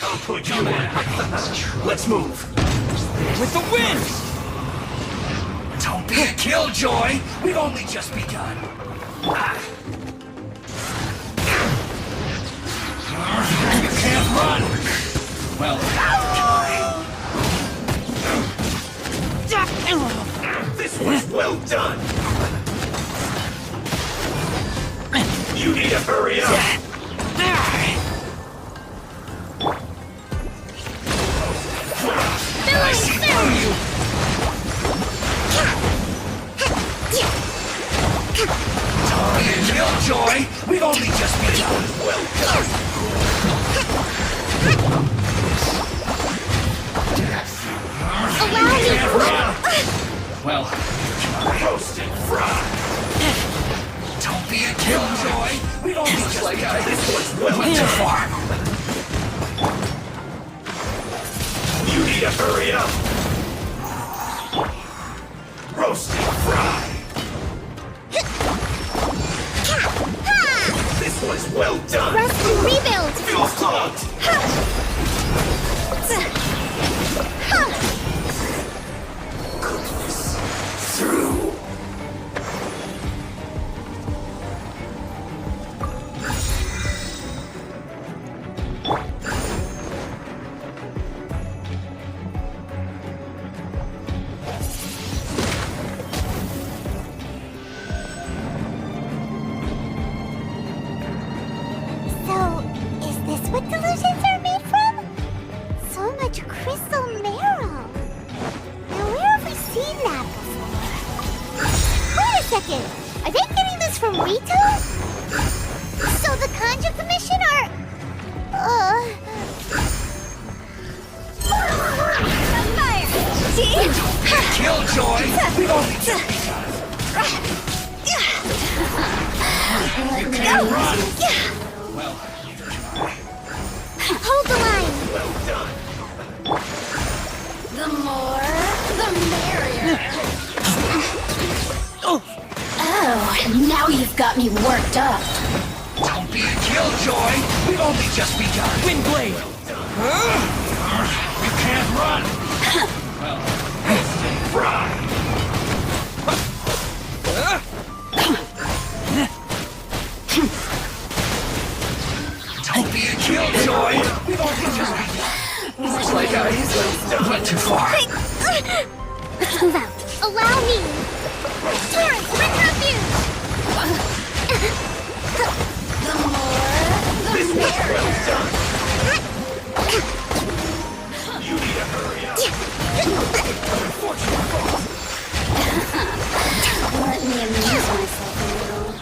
I'll put you in. Let's move. With the wind! Don't be a killjoy. We've only just begun. You can't run. Well, this was well done. You need to hurry up. I see through you! Don't be a killjoy! We've only just begun! Well done! Allow me! Can't run! Well, roasted fried! Don't be a killjoy! We've only just begun! This was well too far! You need to hurry up! Roasted fry! This was well done! Rest and rebuild! Feel clogged! Goodness! Through! So, is this what delusions are made from? So much crystal marrow. Now, where have we seen that before? Wait a second. Are they getting this from Rito? So the Kanji Commission are... Fire! See? Killjoy! We've only just begun! You can't run! Well, neither can I. Hold the line! Well done! The more, the merrier. Oh, now you've got me worked up. Don't be a killjoy! We've only just begun! Windblade! You can't run! Well, stay fried! Don't be a killjoy! We've only just begun! Looks like I went too far. Let's move out. Allow me! Torrent, bring refuge! The more, the This was merrier. well done! You need to hurry up! Unfortunate fault! Let me amuse myself a little.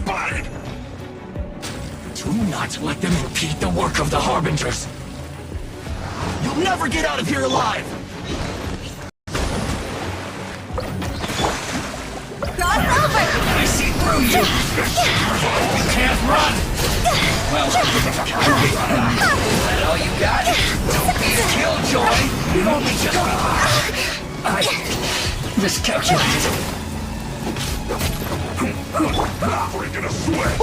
spotted! Do not let them impede the work of the Harbingers! You'll never get out of here alive! Cross over! I see through you! You can't run! Well, that all you got? Don't be a killjoy! You've only just... I miscalculated. Breaking a sweat!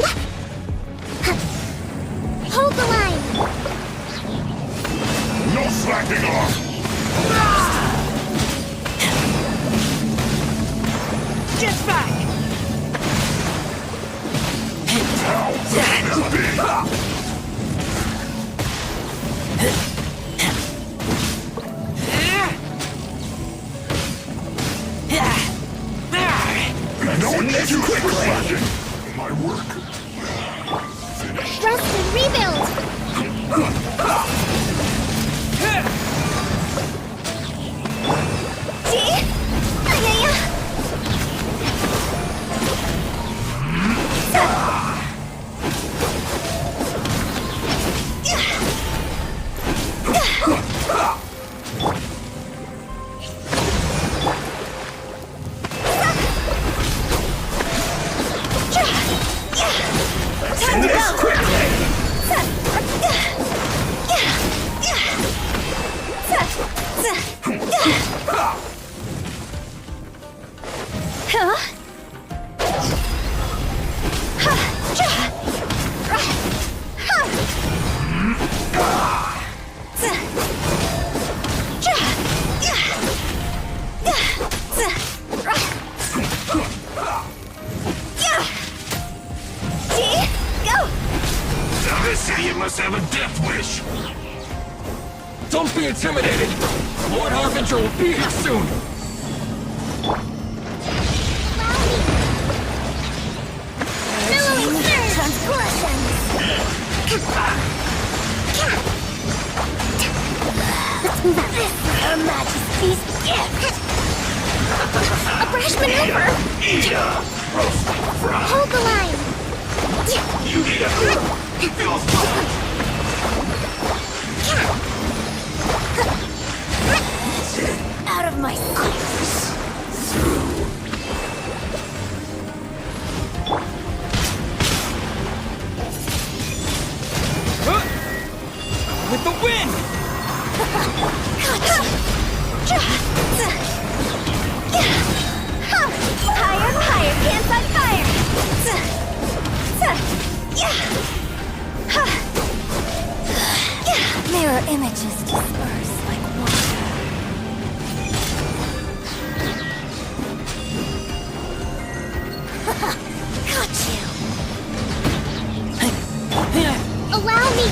Hold the line! No slacking off! Just back! How bad is big? No one needs you quick slacking! My work. Finished. Rest and rebuild! See? Time to go! This idiot must have a death wish! Don't be intimidated! Lord Harbinger will be here soon! Billowing surge! Transgression! Let's move out. This is Her Majesty's gift! A brash maneuver! Roasting fry! Hold the line! You need a... Feels fine! Out of my sight! With the wind! Higher, higher, can't fight fire! Mirror images disperse like water. Got you! Allow me!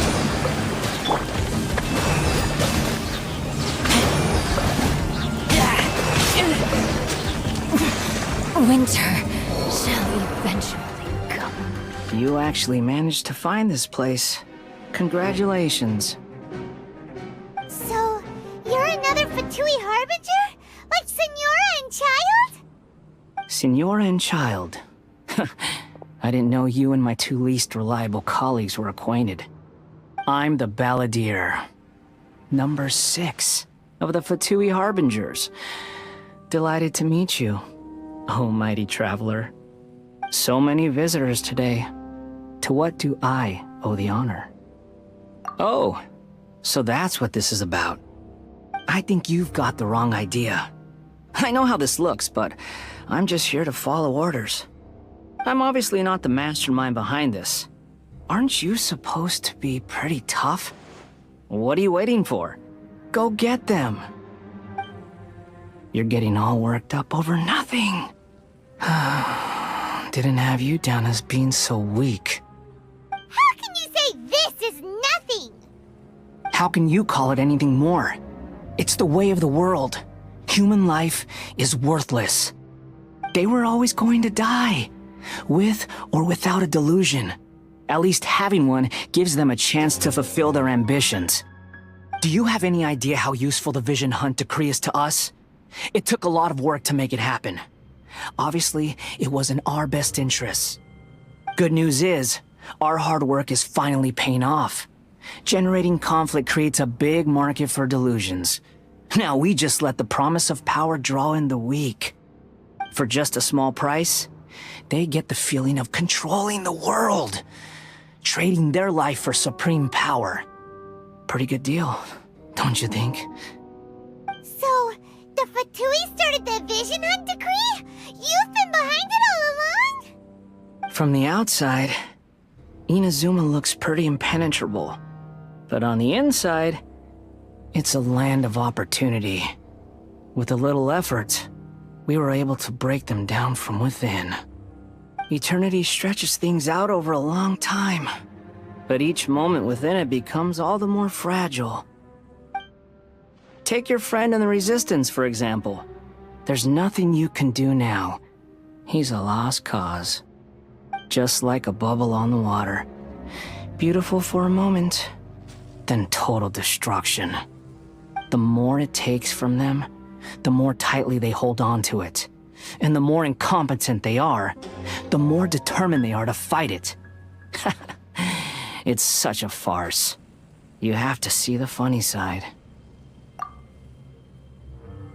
Winter shall eventually come. You actually managed to find this place. Congratulations. So, you're another Fatui Harbinger? Like Senora and Child? Senora and Child. I didn't know you and my two least reliable colleagues were acquainted. I'm the Balladeer. Number 6 of the Fatui Harbingers. Delighted to meet you, oh mighty traveler. So many visitors today. To what do I owe the honor? Oh, so that's what this is about. I think you've got the wrong idea. I know how this looks, but I'm just here to follow orders. I'm obviously not the mastermind behind this. Aren't you supposed to be pretty tough? What are you waiting for? Go get them. You're getting all worked up over nothing. Didn't have you down as being so weak. How can you say this is nothing? How can you call it anything more? It's the way of the world. Human life is worthless. They were always going to die, with or without a delusion. At least having one gives them a chance to fulfill their ambitions. Do you have any idea how useful the Vision Hunt decree is to us? It took a lot of work to make it happen. Obviously, it was in our best interests. Good news is, our hard work is finally paying off. Generating conflict creates a big market for delusions. Now we just let the promise of power draw in the weak. For just a small price, they get the feeling of controlling the world, trading their life for supreme power. Pretty good deal, don't you think? So, the Fatui started the Vision Hunt decree? You've been behind it all along? From the outside, Inazuma looks pretty impenetrable. But on the inside, it's a land of opportunity. With a little effort, we were able to break them down from within. Eternity stretches things out over a long time, but each moment within it becomes all the more fragile. Take your friend in the Resistance, for example. There's nothing you can do now. He's a lost cause. Just like a bubble on the water. Beautiful for a moment, then total destruction. The more it takes from them, the more tightly they hold on to it. And the more incompetent they are, the more determined they are to fight it. It's such a farce. You have to see the funny side.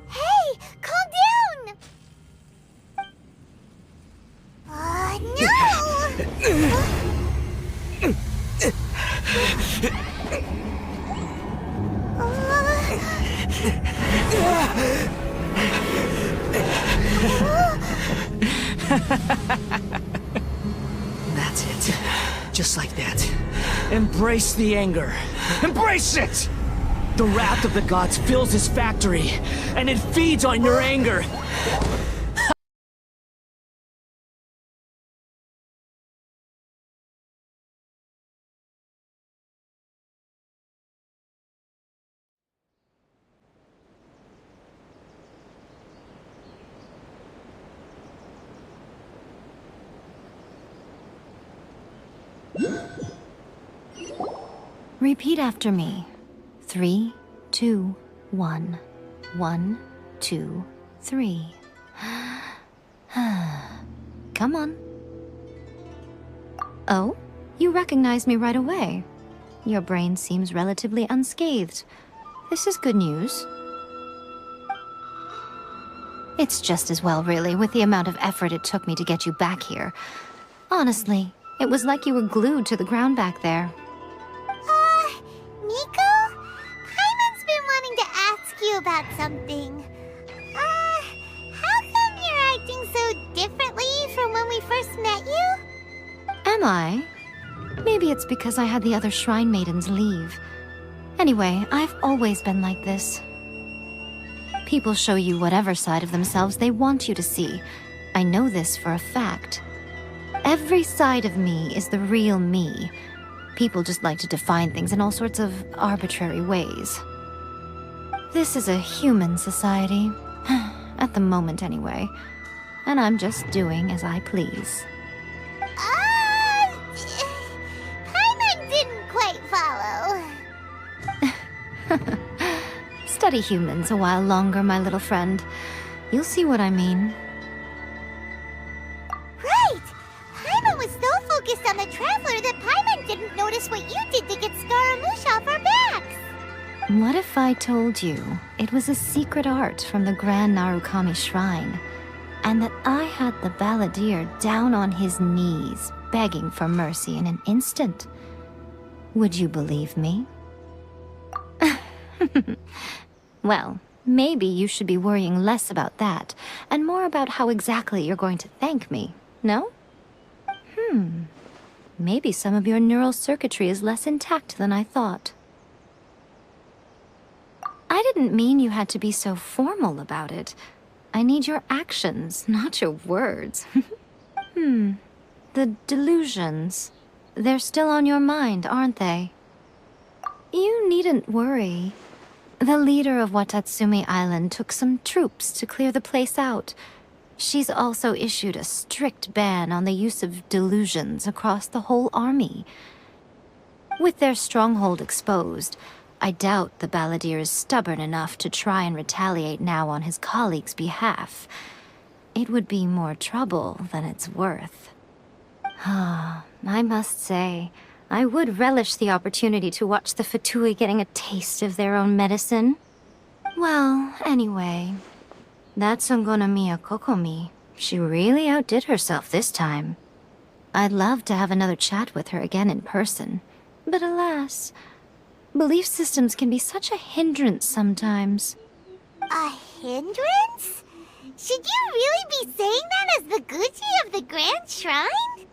Hey, calm down! That's it. Just like that. Embrace the anger. Embrace it! The wrath of the gods fills this factory, and it feeds on your anger. Repeat after me. 3, 2, 1. 1, 2, 3. Come on. Oh, you recognize me right away. Your brain seems relatively unscathed. This is good news. It's just as well, really, with the amount of effort it took me to get you back here. Honestly, it was like you were glued to the ground back there. Nico? Paimon's been wanting to ask you about something. How come you're acting so differently from when we first met you? Am I? Maybe it's because I had the other Shrine Maidens leave. Anyway, I've always been like this. People show you whatever side of themselves they want you to see. I know this for a fact. Every side of me is the real me. People just like to define things in all sorts of arbitrary ways. This is a human society. At the moment, anyway. And I'm just doing as I please. Paimon didn't quite follow. Study humans a while longer, my little friend. You'll see what I mean. Right! Paimon was so focused on the Traveler that Paimon didn't notice what you did to get Scaramouche off our backs. What if I told you it was a secret art from the Grand Narukami Shrine, and that I had the Balladeer down on his knees, begging for mercy in an instant? Would you believe me? Well, maybe you should be worrying less about that, and more about how exactly you're going to thank me, no? Maybe some of your neural circuitry is less intact than I thought. I didn't mean you had to be so formal about it. I need your actions, not your words. The delusions. They're still on your mind, aren't they? You needn't worry. The leader of Watatsumi Island took some troops to clear the place out. She's also issued a strict ban on the use of delusions across the whole army. With their stronghold exposed, I doubt the Balladeer is stubborn enough to try and retaliate now on his colleagues' behalf. It would be more trouble than it's worth. I must say, I would relish the opportunity to watch the Fatui getting a taste of their own medicine. Well, anyway, that Sangonomiya Kokomi, she really outdid herself this time. I'd love to have another chat with her again in person, but alas, belief systems can be such a hindrance sometimes. A hindrance? Should you really be saying that as the Gucci of the Grand Shrine?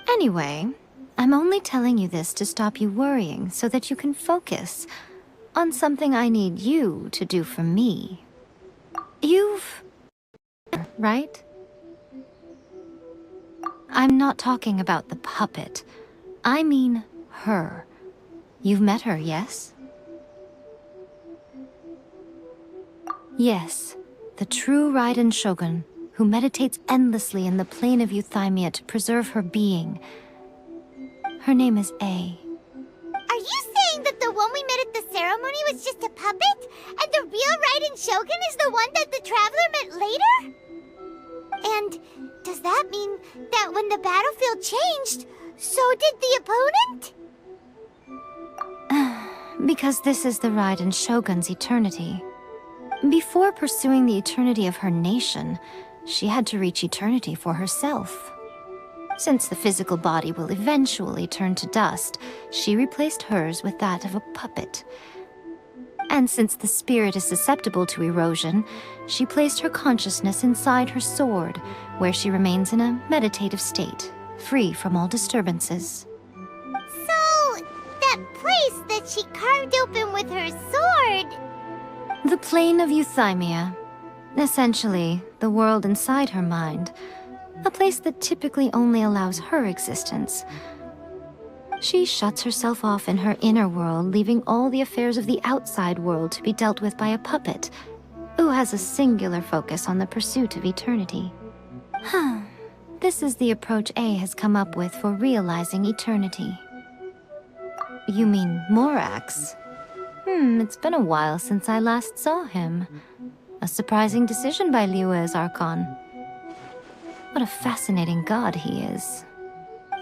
Anyway, I'm only telling you this to stop you worrying so that you can focus on something I need you to do for me. You've... right? I'm not talking about the puppet. I mean her. You've met her, yes? Yes, the true Raiden Shogun, who meditates endlessly in the plane of Euthymia to preserve her being. Her name is A. Are you saying that the one we met at the ceremony was just a puppet? And the real Raiden Shogun is the one that the Traveler met later? And does that mean that when the battlefield changed, so did the opponent? Because this is the Raiden Shogun's eternity. Before pursuing the eternity of her nation, she had to reach eternity for herself. Since the physical body will eventually turn to dust, she replaced hers with that of a puppet. And since the spirit is susceptible to erosion, she placed her consciousness inside her sword, where she remains in a meditative state, free from all disturbances. So, that place that she carved open with her sword... The plane of Euthymia. Essentially, the world inside her mind. A place that typically only allows her existence. She shuts herself off in her inner world, leaving all the affairs of the outside world to be dealt with by a puppet, who has a singular focus on the pursuit of eternity. This is the approach A has come up with for realizing eternity. You mean Morax? It's been a while since I last saw him. A surprising decision by Liyue's Archon. What a fascinating god he is.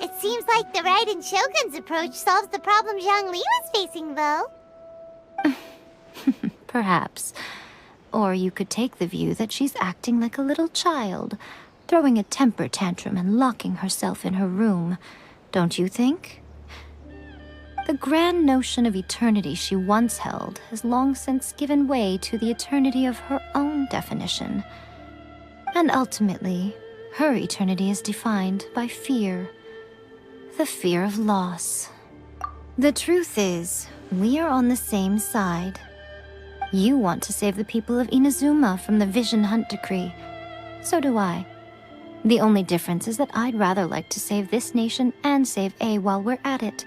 It seems like the Raiden Shogun's approach solves the problem Zhang Li was facing, though. Perhaps. Or you could take the view that she's acting like a little child, throwing a temper tantrum and locking herself in her room. Don't you think? The grand notion of eternity she once held has long since given way to the eternity of her own definition. And ultimately, her eternity is defined by fear. The fear of loss. The truth is, we are on the same side. You want to save the people of Inazuma from the Vision Hunt decree. So do I. The only difference is that I'd rather like to save this nation and save A while we're at it.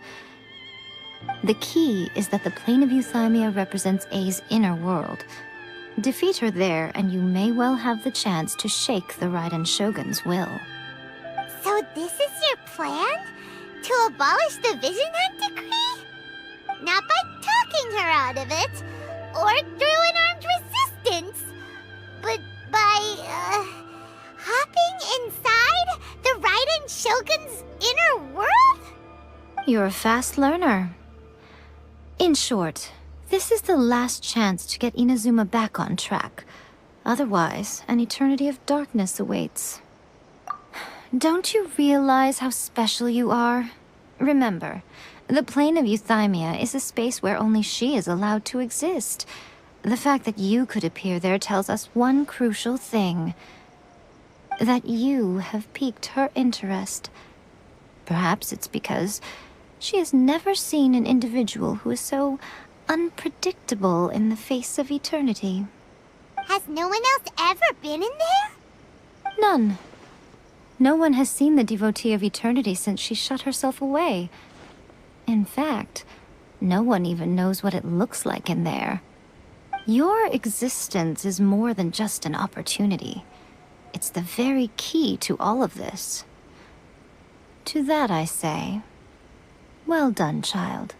The key is that the plane of Euthymia represents A's inner world. Defeat her there, and you may well have the chance to shake the Raiden Shogun's will. So this is your plan? To abolish the Vision Hunt decree? Not by talking her out of it, or through an armed resistance, but by, hopping inside the Raiden Shogun's inner world? You're a fast learner. In short, this is the last chance to get Inazuma back on track. Otherwise, an eternity of darkness awaits. Don't you realize how special you are? Remember, the plane of Euthymia is a space where only she is allowed to exist. The fact that you could appear there tells us one crucial thing. That you have piqued her interest. Perhaps it's because she has never seen an individual who is so unpredictable in the face of eternity. Has no one else ever been in there? None. No one has seen the devotee of eternity since she shut herself away. In fact, no one even knows what it looks like in there. Your existence is more than just an opportunity. It's the very key to all of this. To that I say, well done, child.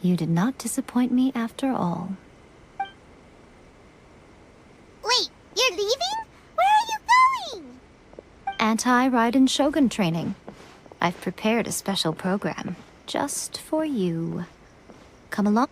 You did not disappoint me after all. Wait, you're leaving? Where are you going? Anti-Raiden Shogun training. I've prepared a special program just for you. Come along.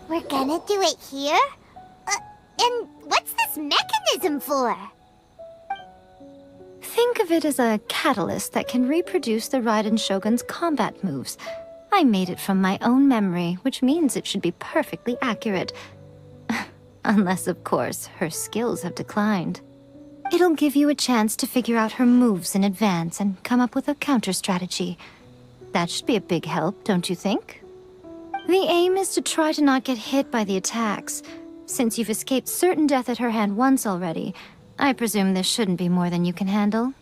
We're gonna do it here? And what's this mechanism for? Think of it as a catalyst that can reproduce the Raiden Shogun's combat moves. I made it from my own memory, which means it should be perfectly accurate. Unless, of course, her skills have declined. It'll give you a chance to figure out her moves in advance and come up with a counter strategy. That should be a big help, don't you think? The aim is to try to not get hit by the attacks. Since you've escaped certain death at her hand once already, I presume this shouldn't be more than you can handle.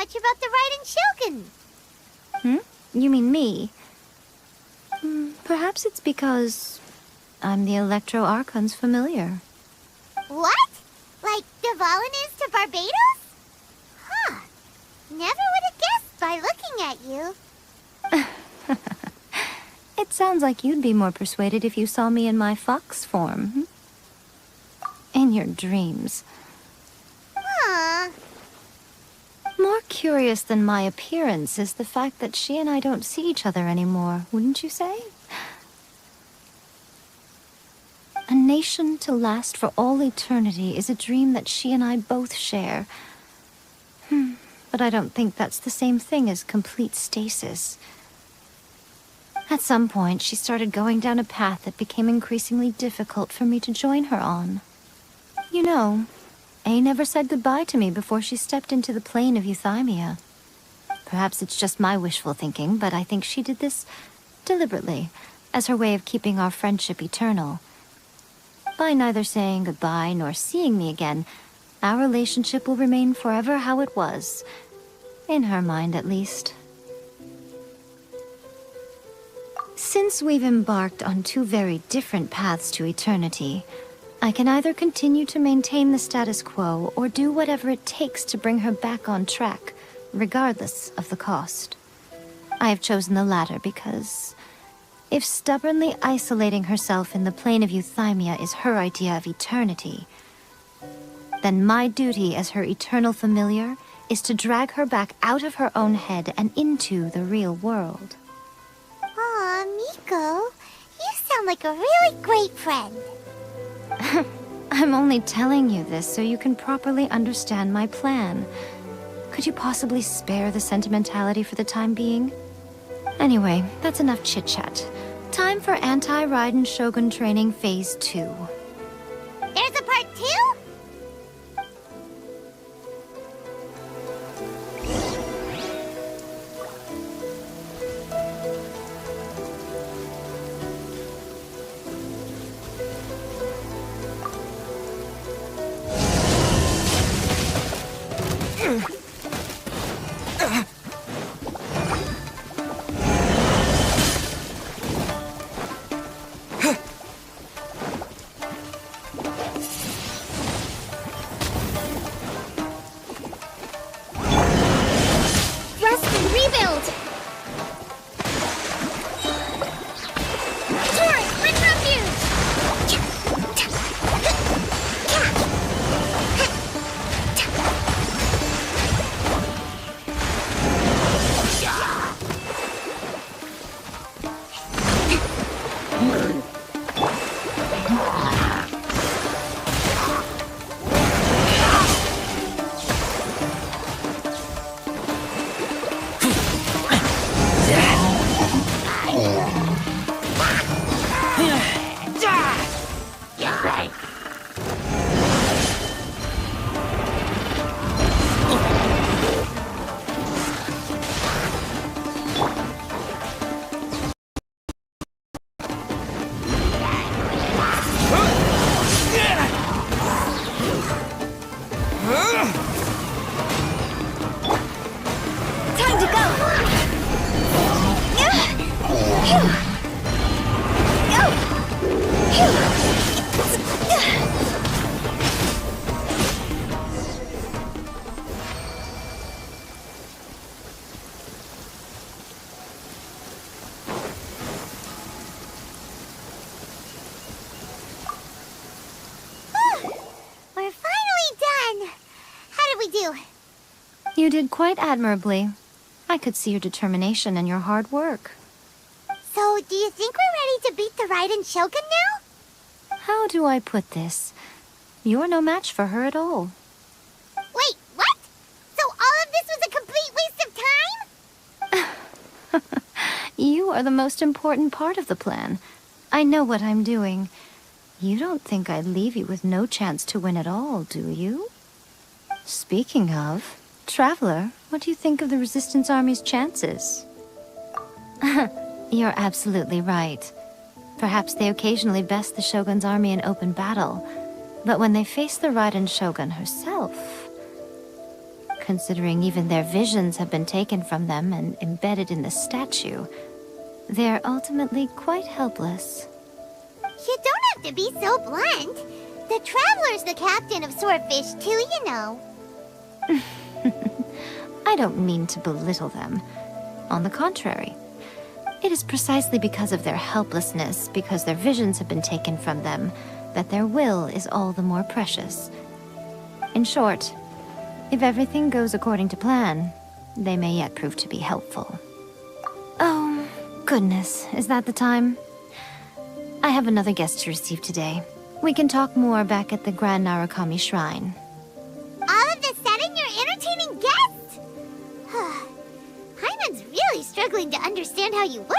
much about the Raiden Shogun. You mean me? Perhaps it's because I'm the Electro Archon's familiar. What? Like Devalin is to Barbados? Huh. Never would have guessed by looking at you. It sounds like you'd be more persuaded if you saw me in my fox form. In your dreams. Huh. More curious than my appearance is the fact that she and I don't see each other anymore, wouldn't you say? A nation to last for all eternity is a dream that she and I both share. But I don't think that's the same thing as complete stasis. At some point, she started going down a path that became increasingly difficult for me to join her on. You know, A never said goodbye to me before she stepped into the plane of euthymia. Perhaps it's just my wishful thinking, but I think she did this deliberately, as her way of keeping our friendship eternal. By neither saying goodbye nor seeing me again, our relationship will remain forever how it was. In her mind, at least. Since we've embarked on two very different paths to eternity, I can either continue to maintain the status quo or do whatever it takes to bring her back on track, regardless of the cost. I have chosen the latter because if stubbornly isolating herself in the plane of euthymia is her idea of eternity, then my duty as her eternal familiar is to drag her back out of her own head and into the real world. Aw, Miko, you sound like a really great friend. I'm only telling you this so you can properly understand my plan. Could you possibly spare the sentimentality for the time being? Anyway, that's enough chit-chat. Time for Anti-Raiden Shogun Training Phase 2. There's a part 2? You did quite admirably. I could see your determination and your hard work. So, do you think we're ready to beat the Raiden Shogun now? How do I put this? You're no match for her at all. Wait, what? So all of this was a complete waste of time? You are the most important part of the plan. I know what I'm doing. You don't think I'd leave you with no chance to win at all, do you? Speaking of, Traveler, what do you think of the Resistance Army's chances? You're absolutely right. Perhaps they occasionally best the Shogun's army in open battle, but when they face the Raiden Shogun herself, considering even their visions have been taken from them and embedded in the statue. They're ultimately quite helpless. You don't have to be so blunt. The Traveler's the captain of Swordfish too, you know. I don't mean to belittle them. On the contrary, it is precisely because of their helplessness, because their visions have been taken from them, that their will is all the more precious. In short, if everything goes according to plan, they may yet prove to be helpful. Oh, goodness, is that the time? I have another guest to receive today. We can talk more back at the Grand Narukami Shrine. All of a sudden, you're entertaining guests? Paimon's really struggling to understand how you work.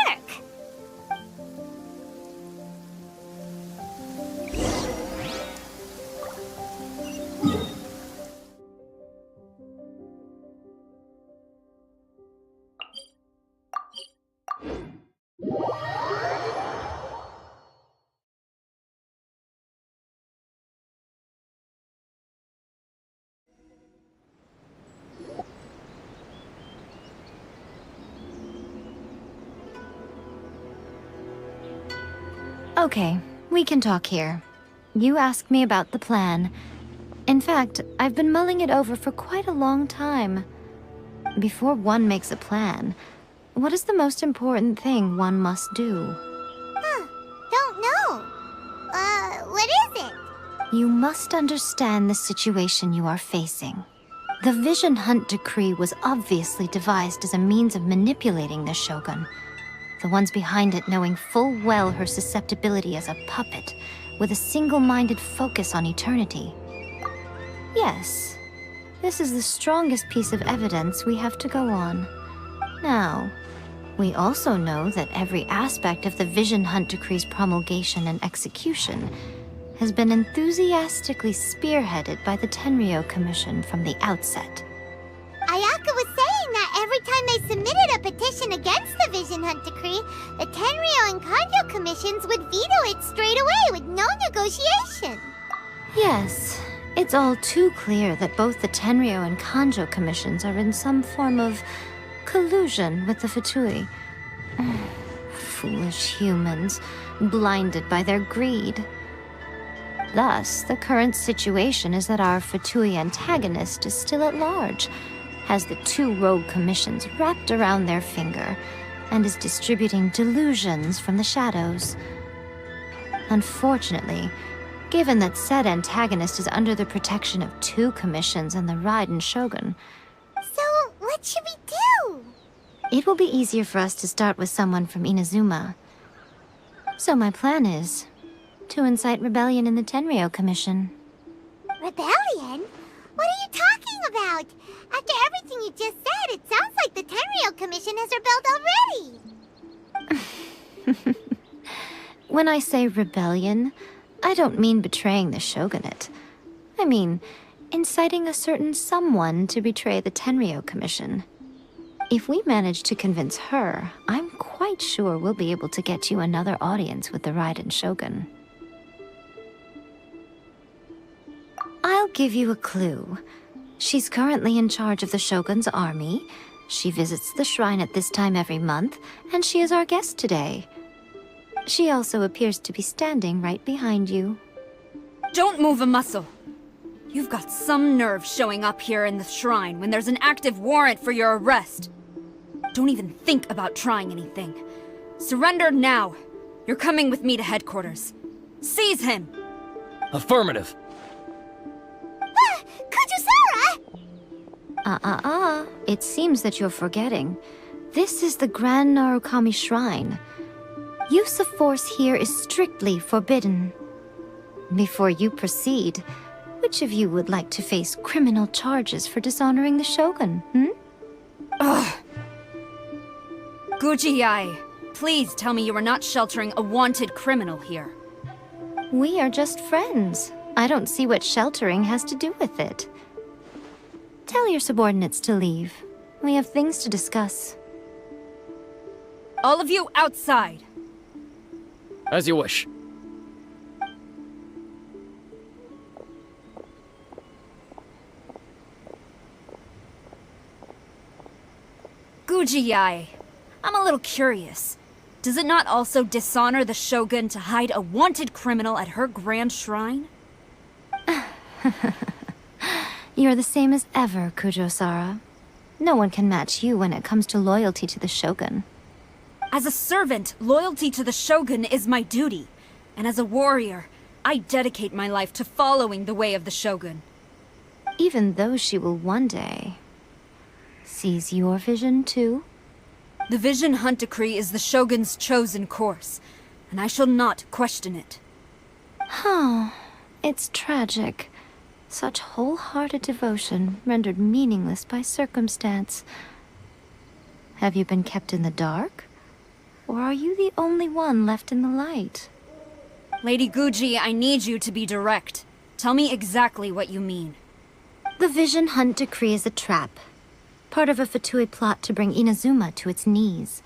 Okay, we can talk here. You asked me about the plan. In fact, I've been mulling it over for quite a long time. Before one makes a plan, what is the most important thing one must do? Don't know. What is it? You must understand the situation you are facing. The Vision Hunt Decree was obviously devised as a means of manipulating the Shogun. The ones behind it knowing full well her susceptibility as a puppet, with a single-minded focus on eternity. Yes, this is the strongest piece of evidence we have to go on. Now, we also know that every aspect of the Vision Hunt Decree's promulgation and execution has been enthusiastically spearheaded by the Tenryou Commission from the outset. Ayaka was saying that every time they submitted a petition against the Vision Hunt Decree, the Tenryou and Kanjo commissions would veto it straight away with no negotiation. Yes, it's all too clear that both the Tenryou and Kanjo commissions are in some form of collusion with the Fatui. Foolish humans, blinded by their greed. Thus, the current situation is that our Fatui antagonist is still at large, has the two rogue commissions wrapped around their finger, and is distributing delusions from the shadows. Unfortunately, given that said antagonist is under the protection of two commissions and the Raiden Shogun, So, what should we do? it will be easier for us to start with someone from Inazuma. So my plan is to incite rebellion in the Tenryou Commission. Rebellion? What are you talking about? After everything you just said, it sounds like the Tenryou Commission has rebelled already. When I say rebellion, I don't mean betraying the shogunate. I mean inciting a certain someone to betray the Tenryou Commission. If we manage to convince her, I'm quite sure we'll be able to get you another audience with the Raiden Shogun. I'll give you a clue. She's currently in charge of the Shogun's army. She visits the shrine at this time every month, and she is our guest today. She also appears to be standing right behind you. Don't move a muscle. You've got some nerve showing up here in the shrine when there's an active warrant for your arrest. Don't even think about trying anything. Surrender now. You're coming with me to headquarters. Seize him! Affirmative. Kujusara! It seems that you're forgetting. This is the Grand Narukami Shrine. Use of force here is strictly forbidden. Before you proceed, which of you would like to face criminal charges for dishonoring the Shogun, Ugh! Guji-ai, please tell me you are not sheltering a wanted criminal here. We are just friends. I don't see what sheltering has to do with it. Tell your subordinates to leave. We have things to discuss. All of you outside! As you wish. Gujiyai, I'm a little curious. Does it not also dishonor the Shogun to hide a wanted criminal at her grand shrine? You're the same as ever, Kujo-Sara. No one can match you when it comes to loyalty to the Shogun. As a servant, loyalty to the Shogun is my duty. And as a warrior, I dedicate my life to following the way of the Shogun. Even though she will one day seize your vision too? The Vision Hunt Decree is the Shogun's chosen course, and I shall not question it. Oh, it's tragic. Such wholehearted devotion rendered meaningless by circumstance. Have you been kept in the dark? Or are you the only one left in the light? Lady Guji, I need you to be direct. Tell me exactly what you mean. The Vision Hunt Decree is a trap. Part of a Fatui plot to bring Inazuma to its knees.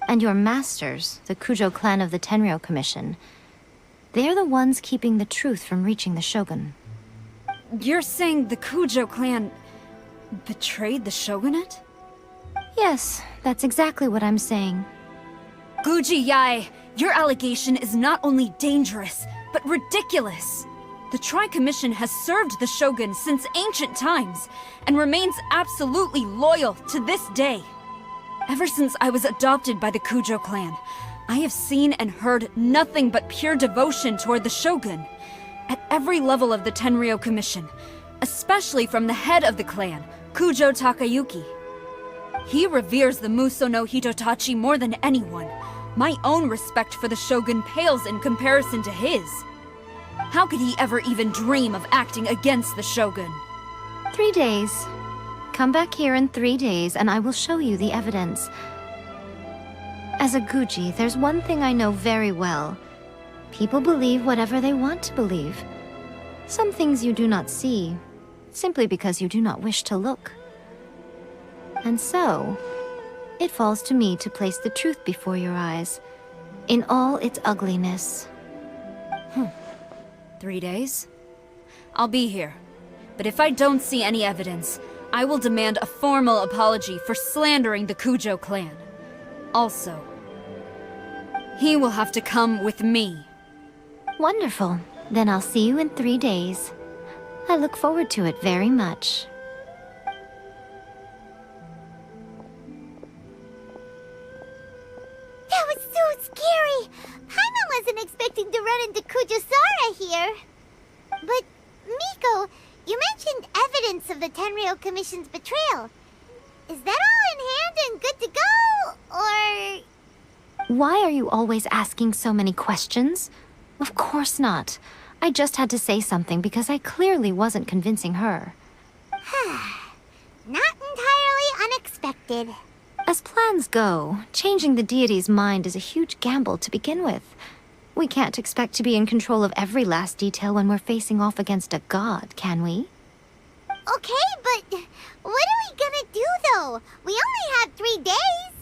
And your masters, the Kujo clan of the Tenryou Commission, they're the ones keeping the truth from reaching the Shogun. You're saying the Kujo clan betrayed the Shogunate? Yes, that's exactly what I'm saying. Guji Yai, your allegation is not only dangerous, but ridiculous. The Tri-Commission has served the Shogun since ancient times, and remains absolutely loyal to this day. Ever since I was adopted by the Kujo clan, I have seen and heard nothing but pure devotion toward the Shogun. At every level of the Tenryou Commission, especially from the head of the clan, Kujo Takayuki. He reveres the Muso no Hitotachi more than anyone. My own respect for the Shogun pales in comparison to his. How could he ever even dream of acting against the Shogun? 3 days. Come back here in 3 days and I will show you the evidence. As a Guji, there's one thing I know very well. People believe whatever they want to believe. Some things you do not see, simply because you do not wish to look. And so, it falls to me to place the truth before your eyes, in all its ugliness. 3 days? I'll be here. But if I don't see any evidence, I will demand a formal apology for slandering the Kujo clan. Also, he will have to come with me. Wonderful. Then I'll see you in 3 days. I look forward to it very much. That was so scary! Paimon wasn't expecting to run into Kujo-Sara here. But, Miko, you mentioned evidence of the Tenryou Commission's betrayal. Is that all in hand and good to go, or...? Why are you always asking so many questions? Of course not. I just had to say something because I clearly wasn't convincing her. Not entirely unexpected. As plans go, changing the deity's mind is a huge gamble to begin with. We can't expect to be in control of every last detail when we're facing off against a god, can we? Okay, but what are we gonna do, though? We only have 3 days.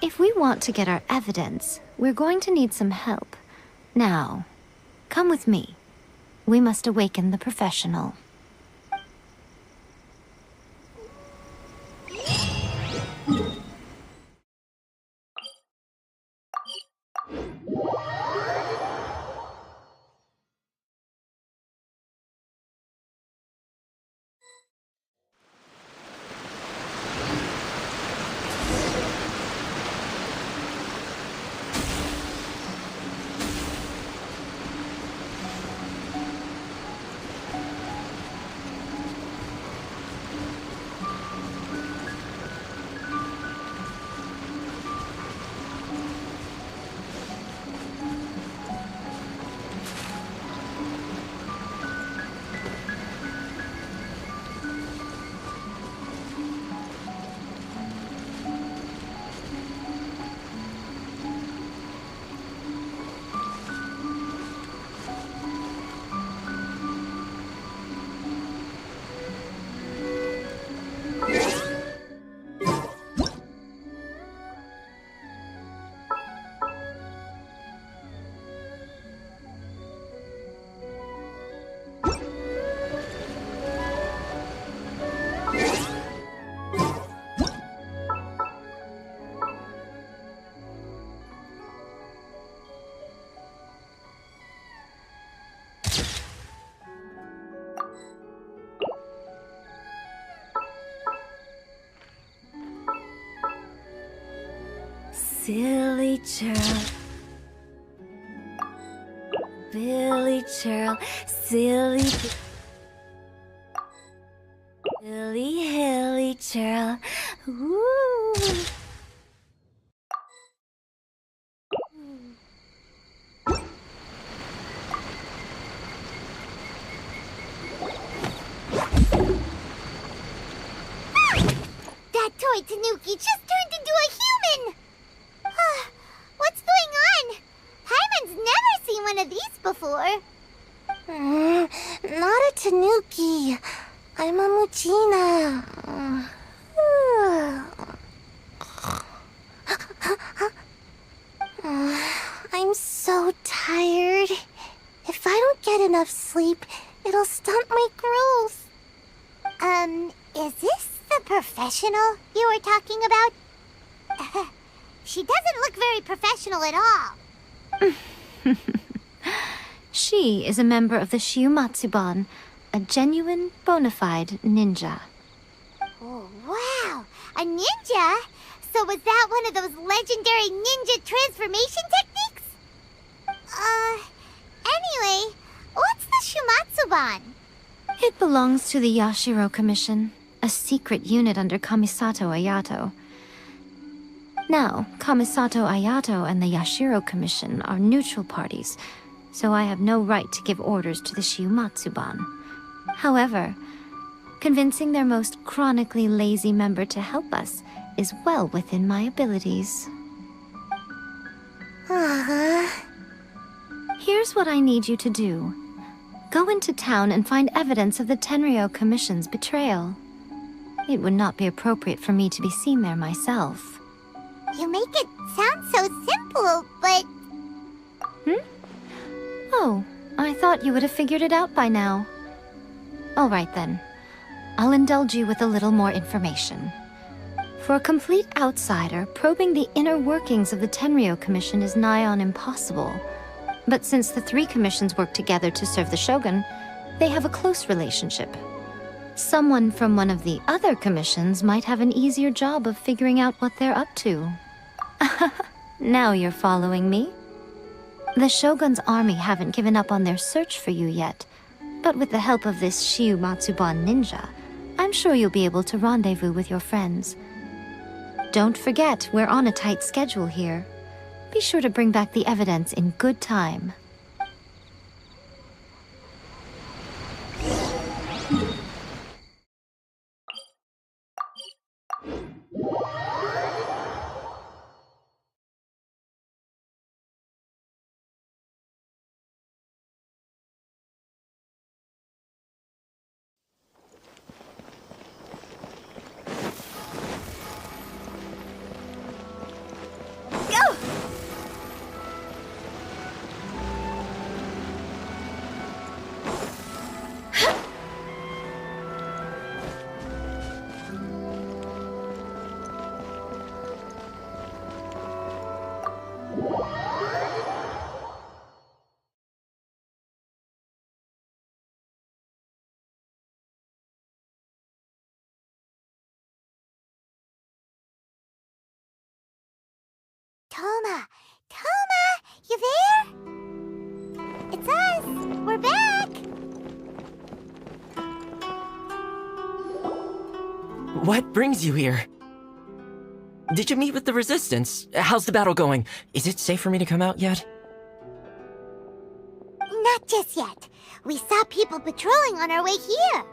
If we want to get our evidence, we're going to need some help. Now, come with me. We must awaken the professional. Billy Churl. Billy Churl. Silly. Billy Hilly Churl. Woo. That toy Tanuki just turned into a human! What's going on? Paimon's never seen one of these before. Not a Tanuki. I'm a Muchina. I'm so tired. If I don't get enough sleep, it'll stunt my growth. Is this the professional you were talking about? She doesn't look very professional at all. She is a member of the Shiumatsuban, a genuine, bona fide ninja. Oh, wow! A ninja? So was that one of those legendary ninja transformation techniques? Anyway, what's the Shumatsuban? It belongs to the Yashiro Commission, a secret unit under Kamisato Ayato. Now, Kamisato Ayato and the Yashiro Commission are neutral parties, so I have no right to give orders to the Shiumatsuban. However, convincing their most chronically lazy member to help us is well within my abilities. Here's what I need you to do. Go into town and find evidence of the Tenryo Commission's betrayal. It would not be appropriate for me to be seen there myself. You make it sound so simple, but... Oh, I thought you would have figured it out by now. All right then. I'll indulge you with a little more information. For a complete outsider, probing the inner workings of the Tenryo Commission is nigh on impossible. But since the three commissions work together to serve the Shogun, they have a close relationship. Someone from one of the other commissions might have an easier job of figuring out what they're up to. Now you're following me? The Shogun's army haven't given up on their search for you yet, but with the help of this Shiumatsuban ninja, I'm sure you'll be able to rendezvous with your friends. Don't forget, we're on a tight schedule here. Be sure to bring back the evidence in good time. Toma! Toma! You there? It's us! We're back! What brings you here? Did you meet with the Resistance? How's the battle going? Is it safe for me to come out yet? Not just yet. We saw people patrolling on our way here.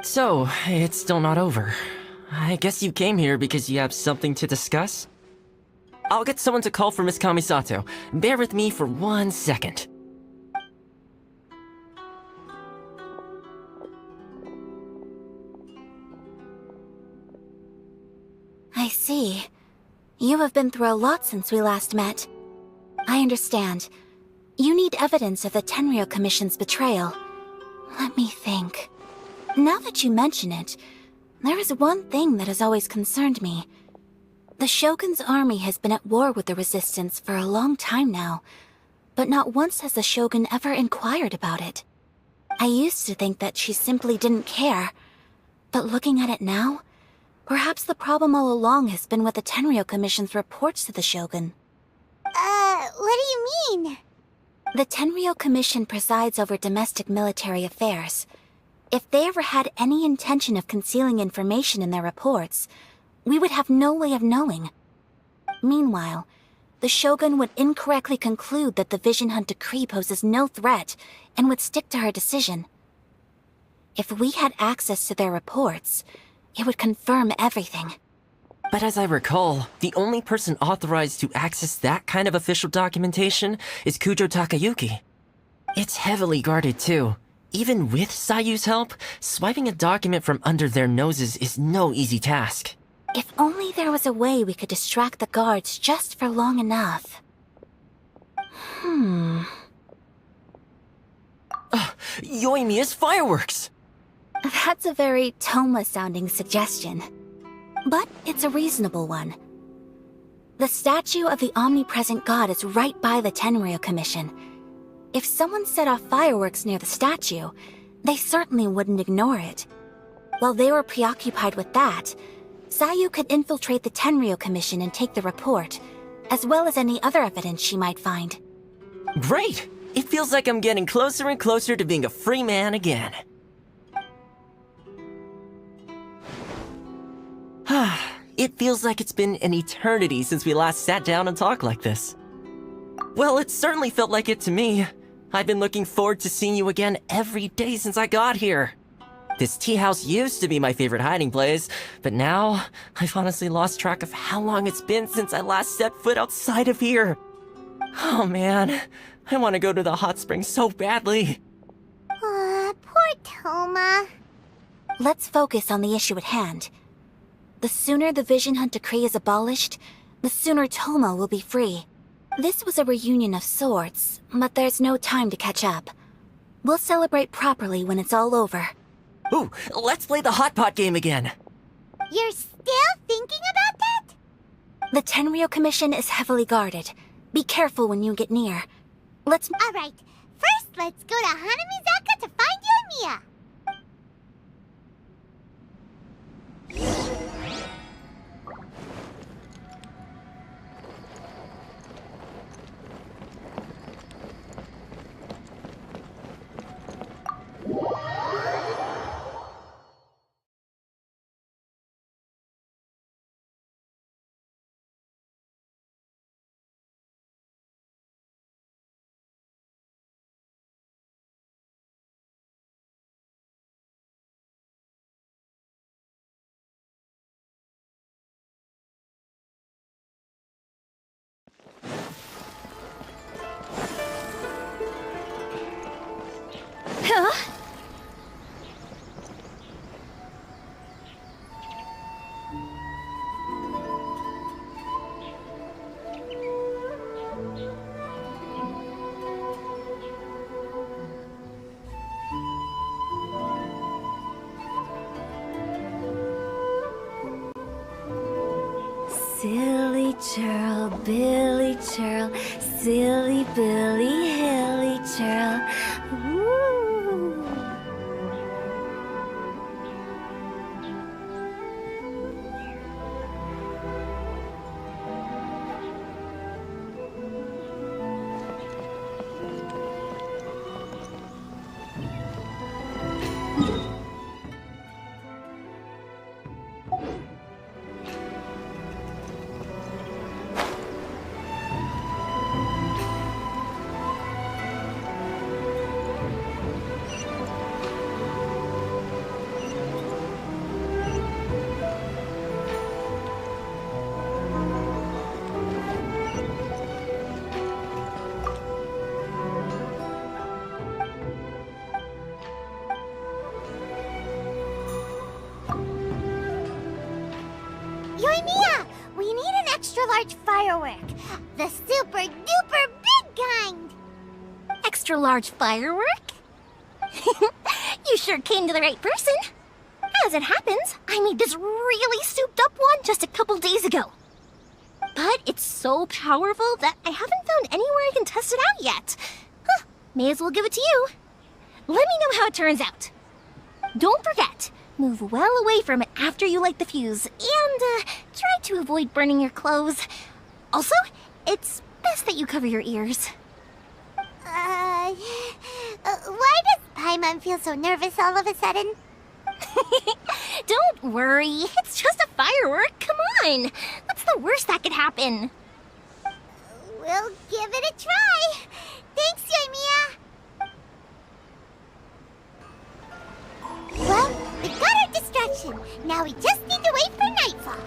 So, it's still not over. I guess you came here because you have something to discuss? I'll get someone to call for Miss Kamisato. Bear with me for 1 second. I see. You have been through a lot since we last met. I understand. You need evidence of the Tenryo Commission's betrayal. Let me think. Now that you mention it, there is one thing that has always concerned me. The Shogun's army has been at war with the Resistance for a long time now, but not once has the Shogun ever inquired about it. I used to think that she simply didn't care, but looking at it now, Perhaps the problem all along has been with the Tenryou Commission's reports to the Shogun. What do you mean? The Tenryou Commission presides over domestic military affairs. If they ever had any intention of concealing information in their reports, we would have no way of knowing. Meanwhile, the Shogun would incorrectly conclude that the Vision Hunt decree poses no threat and would stick to her decision. If we had access to their reports, it would confirm everything. But as I recall, the only person authorized to access that kind of official documentation is Kujo Takayuki. It's heavily guarded too. Even with Sayu's help, swiping a document from under their noses is no easy task. If only there was a way we could distract the guards just for long enough. Yoimiya's fireworks! That's a very Toma-sounding suggestion. But it's a reasonable one. The statue of the omnipresent god is right by the Tenryou Commission. If someone set off fireworks near the statue, they certainly wouldn't ignore it. While they were preoccupied with that, Sayu could infiltrate the Tenryou Commission and take the report, as well as any other evidence she might find. Great! It feels like I'm getting closer and closer to being a free man again. It feels like it's been an eternity since we last sat down and talked like this. Well, it certainly felt like it to me. I've been looking forward to seeing you again every day since I got here. This tea house used to be my favorite hiding place, but now I've honestly lost track of how long it's been since I last set foot outside of here. Oh man, I want to go to the hot springs so badly. Poor Toma. Let's focus on the issue at hand. The sooner the Vision Hunt decree is abolished, the sooner Toma will be free. This was a reunion of sorts, but there's no time to catch up. We'll celebrate properly when it's all over. Ooh, let's play the hot pot game again. You're still thinking about that? The Tenryou Commission is heavily guarded. Be careful when you get near. Alright, first let's go to Hanamizaka to find Yoimiya. Silly churl, Billy churl, silly Billy, hilly churl. Ooh. Yoimiya, we need an extra-large firework. The super-duper big kind. Extra-large firework? You sure came to the right person. As it happens, I made this really souped-up one just a couple days ago. But it's so powerful that I haven't found anywhere I can test it out yet. May as well give it to you. Let me know how it turns out. Don't forget, Move well away from it after you light the fuse, and try to avoid burning your clothes. Also, it's best that you cover your ears. Why does Paimon feel so nervous all of a sudden? Don't worry, it's just a firework, come on! What's the worst that could happen? We'll give it a try! Thanks, Yoimiya! Well, we got our distraction. Now we just need to wait for nightfall.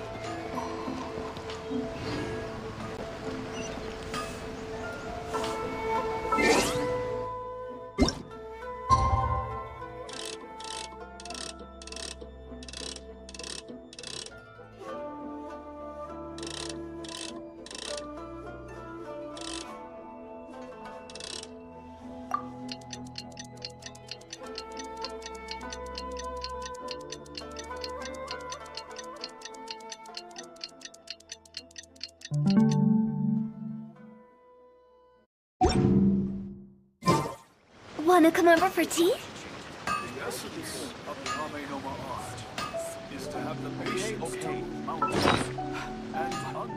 Wanna come over for tea? The essence of the Ame-no-Ma art is to have the patience to mount and hunt.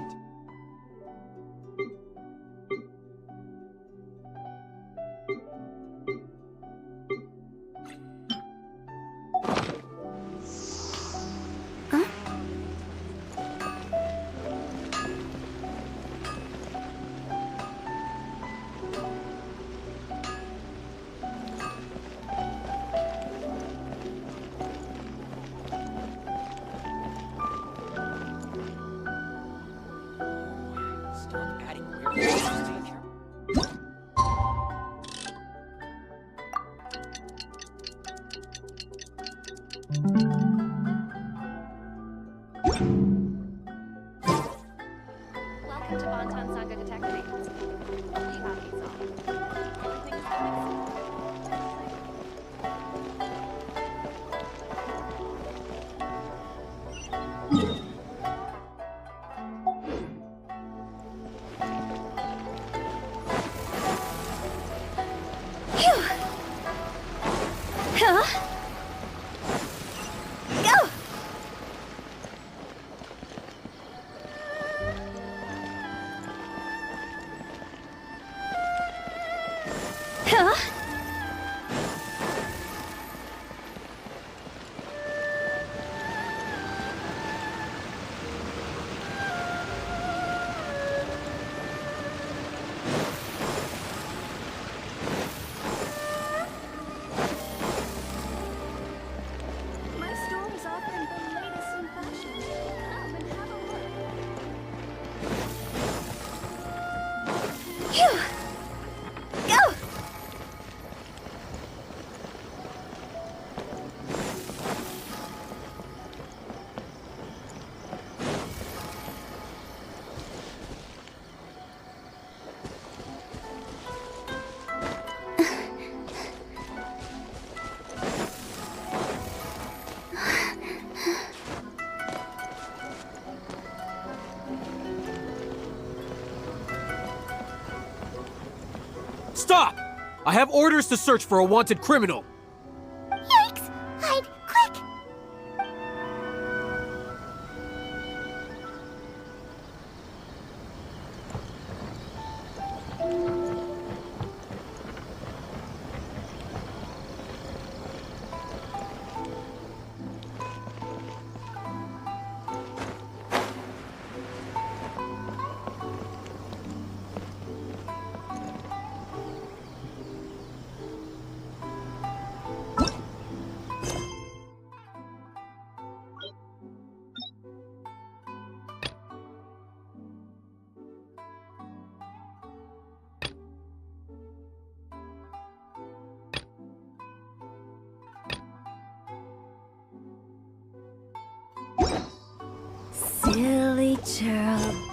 Welcome to Bonton Sanga Detectives. You have these on. Everything is Stop! I have orders to search for a wanted criminal. Yikes! Hide, quick! Silly churl,